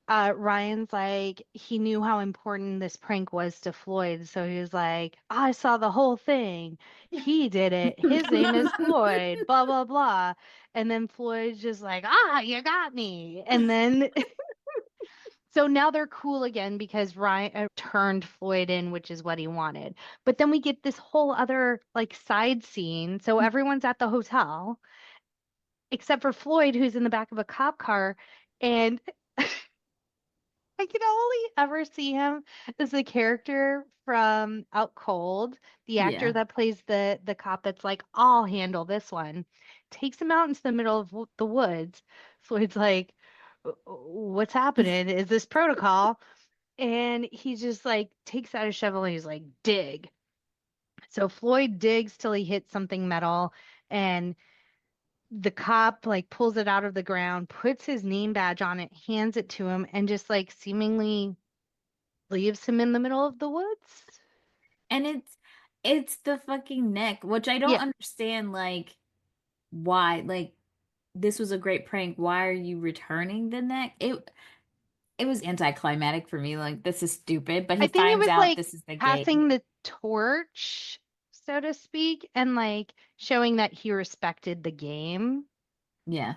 Ryan's like, he knew how important this prank was to Floyd, so he was like, "I saw the whole thing. He did it. His name is Floyd. Blah blah blah," and then Floyd's just like, "Ah, you got me," and then. So now they're cool again because Ryan turned Floyd in, which is what he wanted. But then we get this whole other like side scene. So everyone's at the hotel except for Floyd, who's in the back of a cop car. And I can only ever see him as the character from Out Cold, the actor Yeah. that plays the cop that's like, I'll handle this one. Takes him out into the middle of the woods. Floyd's like, what's happening? Is this protocol? And he just like takes out a shovel and he's like, dig. So Floyd digs till he hits something metal and the cop like pulls it out of the ground, puts his name badge on it, hands it to him, and just like seemingly leaves him in the middle of the woods. And it's the fucking neck, which I don't Yeah. understand, like, why. Like, this was a great prank. Why are you returning the neck? It was anticlimactic for me. Like, this is stupid. But he I think it finds was out like this is the game. passing the torch, so to speak, and like showing that he respected the game. Yeah.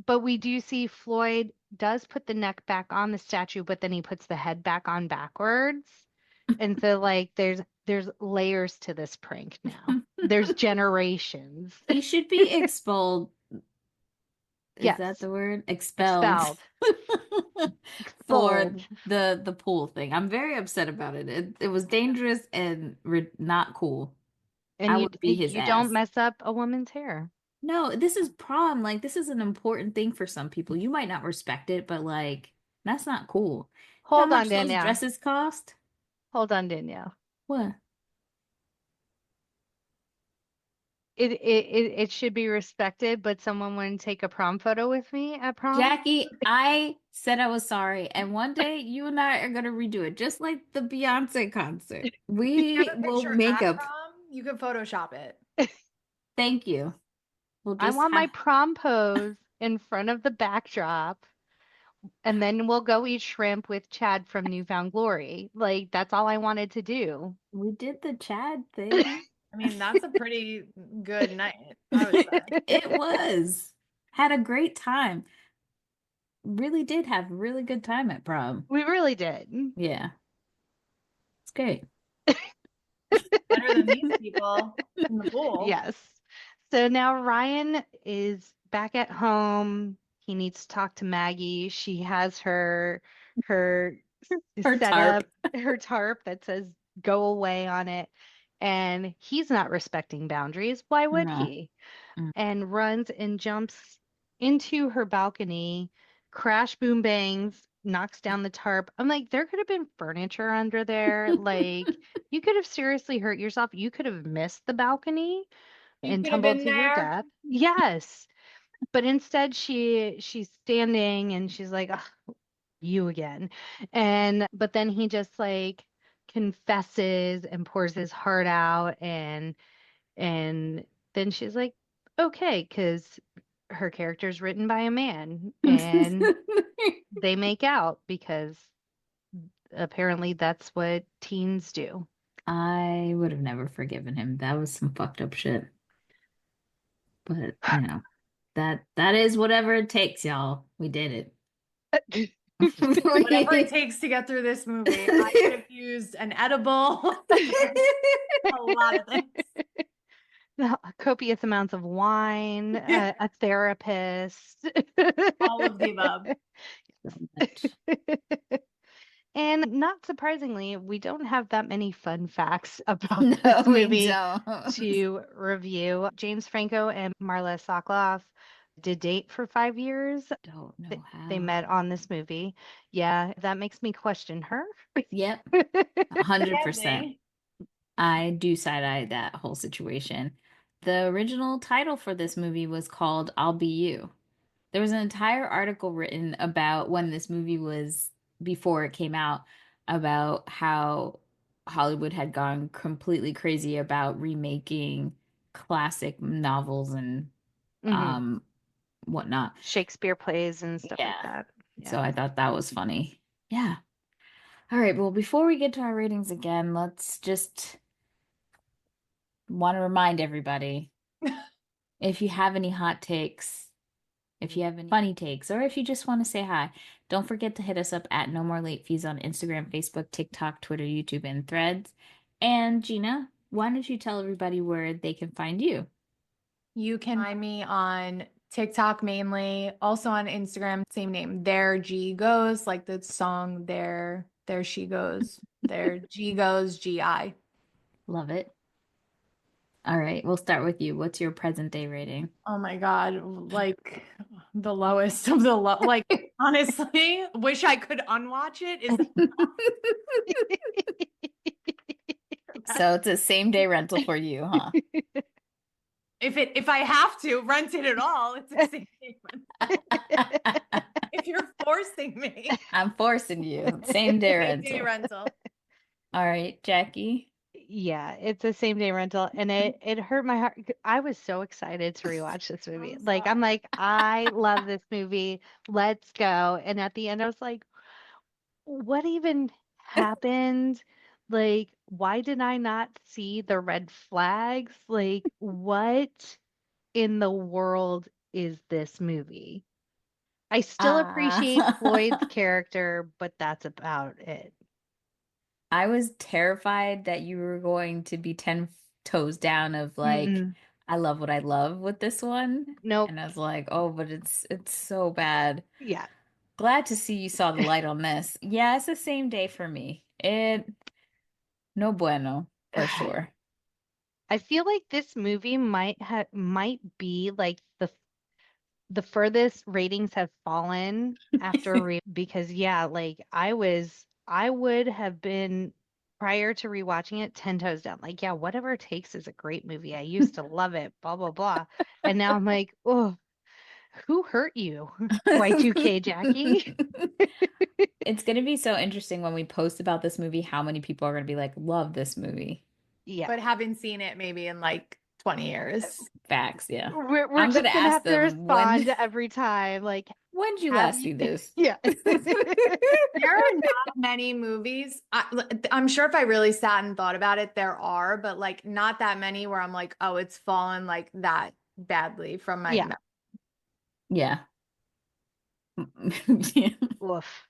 But we do see Floyd does put the neck back on the statue, but then he puts the head back on backwards. And so like there's layers to this prank now. There's generations. He should be expelled. Is that Yes. the word? Expelled Expelled. for Expelled. the pool thing. I'm very upset about it. It was dangerous and not cool. And I you would be his you don't ass. mess up a woman's hair. No, this is prom. Like, this is an important thing for some people. You might not respect it, but like, that's not cool. You know how Hold on, much those Danielle. dresses cost? Hold on, Danielle. What? it should be respected, but someone wouldn't take a prom photo with me at prom. Jackie, I said I was sorry, and one day you and I are gonna redo it, just like the Beyonce concert. We Have a will picture make at up. prom. You can Photoshop it. Thank you. We'll I just want my have. prom pose in front of the backdrop, and then we'll go eat shrimp with Chad from Newfound Glory. Like, that's all I wanted to do. We did the Chad thing. I mean, that's a pretty good night, I would say. It was. Had a great time. Really did have a really good time at prom. We really did. Yeah. It's great. Better than these people in the pool. Yes. So now Ryan is back at home. He needs to talk to Maggie. She has her Her setup, tarp. her tarp that says go away on it. And he's not respecting boundaries. Why would No. he? Mm. And runs and jumps into her balcony, crash boom bangs, knocks down the tarp. I'm like, there could have been furniture under there. Like, you could have seriously hurt yourself. You could have missed the balcony You and could have tumbled been to your there. death. Yes. But instead she's standing and she's like, "Ugh, you again." But then he just like confesses and pours his heart out, and then she's like, okay, because her character's written by a man, and they make out because apparently that's what teens do. I would have never forgiven him. That was some fucked up shit. But, that is whatever it takes, y'all. We did it. Whatever it takes to get through this movie. I could have used an edible. A lot of things. Copious amounts of wine, a therapist. All of the above. And not surprisingly, we don't have that many fun facts about No, this we movie don't. to review. James Franco and Marla Sokoloff did date for 5 years. Don't They, know how. they met on this movie. Yeah, that makes me question her. Yep, 100%. Sadly. I do side-eye that whole situation. The original title for this movie was called I'll Be You. There was an entire article written about when this movie was, before it came out, about how Hollywood had gone completely crazy about remaking classic novels and Mhm. whatnot. Shakespeare plays and stuff like Yeah. that. So I thought that was funny. Yeah. All right, well, before we get to our ratings again, let's just want to remind everybody, if you have any hot takes, if you have any funny takes, or if you just want to say hi, don't forget to hit us up at No More Late Fees on Instagram, Facebook, TikTok, Twitter, YouTube, and Threads. And Gina, why don't you tell everybody where they can find you? You can find me on TikTok mainly, also on Instagram, same name. There G goes, like the song there she goes. There G goes GI. Love it. All right, we'll start with you. What's your present day rating? Oh my God, like the lowest of the low. Like, honestly, wish I could unwatch it. Is So it's a same day rental for you, huh? if I have to rent it at all, it's a same day rental. If you're forcing me, I'm forcing you. Same day same day rental. rental. All right, Jackie. Yeah, it's a same day rental, and it hurt my heart. I was so excited to rewatch this movie. I'm Like, I'm sorry. like, I love this movie. Let's go. And at the end, I was like, what even happened? Like, why did I not see the red flags? Like, what in the world is this movie? I still appreciate Floyd's character, but that's about it. I was terrified that you were going to be 10 toes down of like, Mm-mm. I love what I love with this one. Nope. And I was like, oh, but it's so bad. Yeah. Glad to see you saw the light on this. Yeah, it's the same day for me. No bueno, for sure. I feel like this movie might be like the furthest ratings have fallen after because yeah, like I would have been prior to rewatching it 10 toes down. Like, yeah, Whatever It Takes is a great movie. I used to love it, blah, blah, blah. And now I'm like, oh, who hurt you? Y2K Jackie? It's going to be so interesting when we post about this movie, how many people are going to be like, love this movie. Yeah. But haven't seen it maybe in like 20 years. Facts, yeah. We're I'm just gonna gonna ask have to them, respond every time. Like, when did you have last you- see this? yeah. There are not many movies. I'm sure if I really sat and thought about it, there are, but like not that many where I'm like, oh, it's fallen like that badly from my Yeah. memory. Yeah. Yeah. Woof.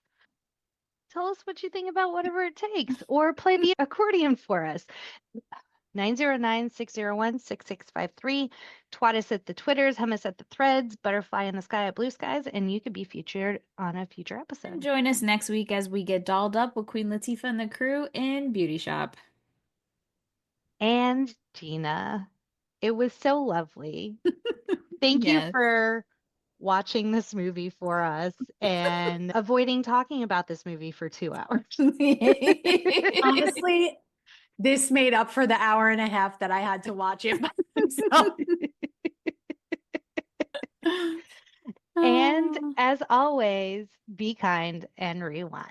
Tell us what you think about Whatever It Takes, or play the accordion for us. 909-601-6653. Twat us at the Twitters, hum us at the threads, butterfly in the sky at Blue Skies, and you could be featured on a future episode. And join us next week as we get dolled up with Queen Latifah and the crew in Beauty Shop. And Gina, it was so lovely. Thank you Yes. for watching this movie for us and avoiding talking about this movie for 2 hours. Honestly, this made up for the hour and a half that I had to watch it by myself. And as always, be kind and rewind.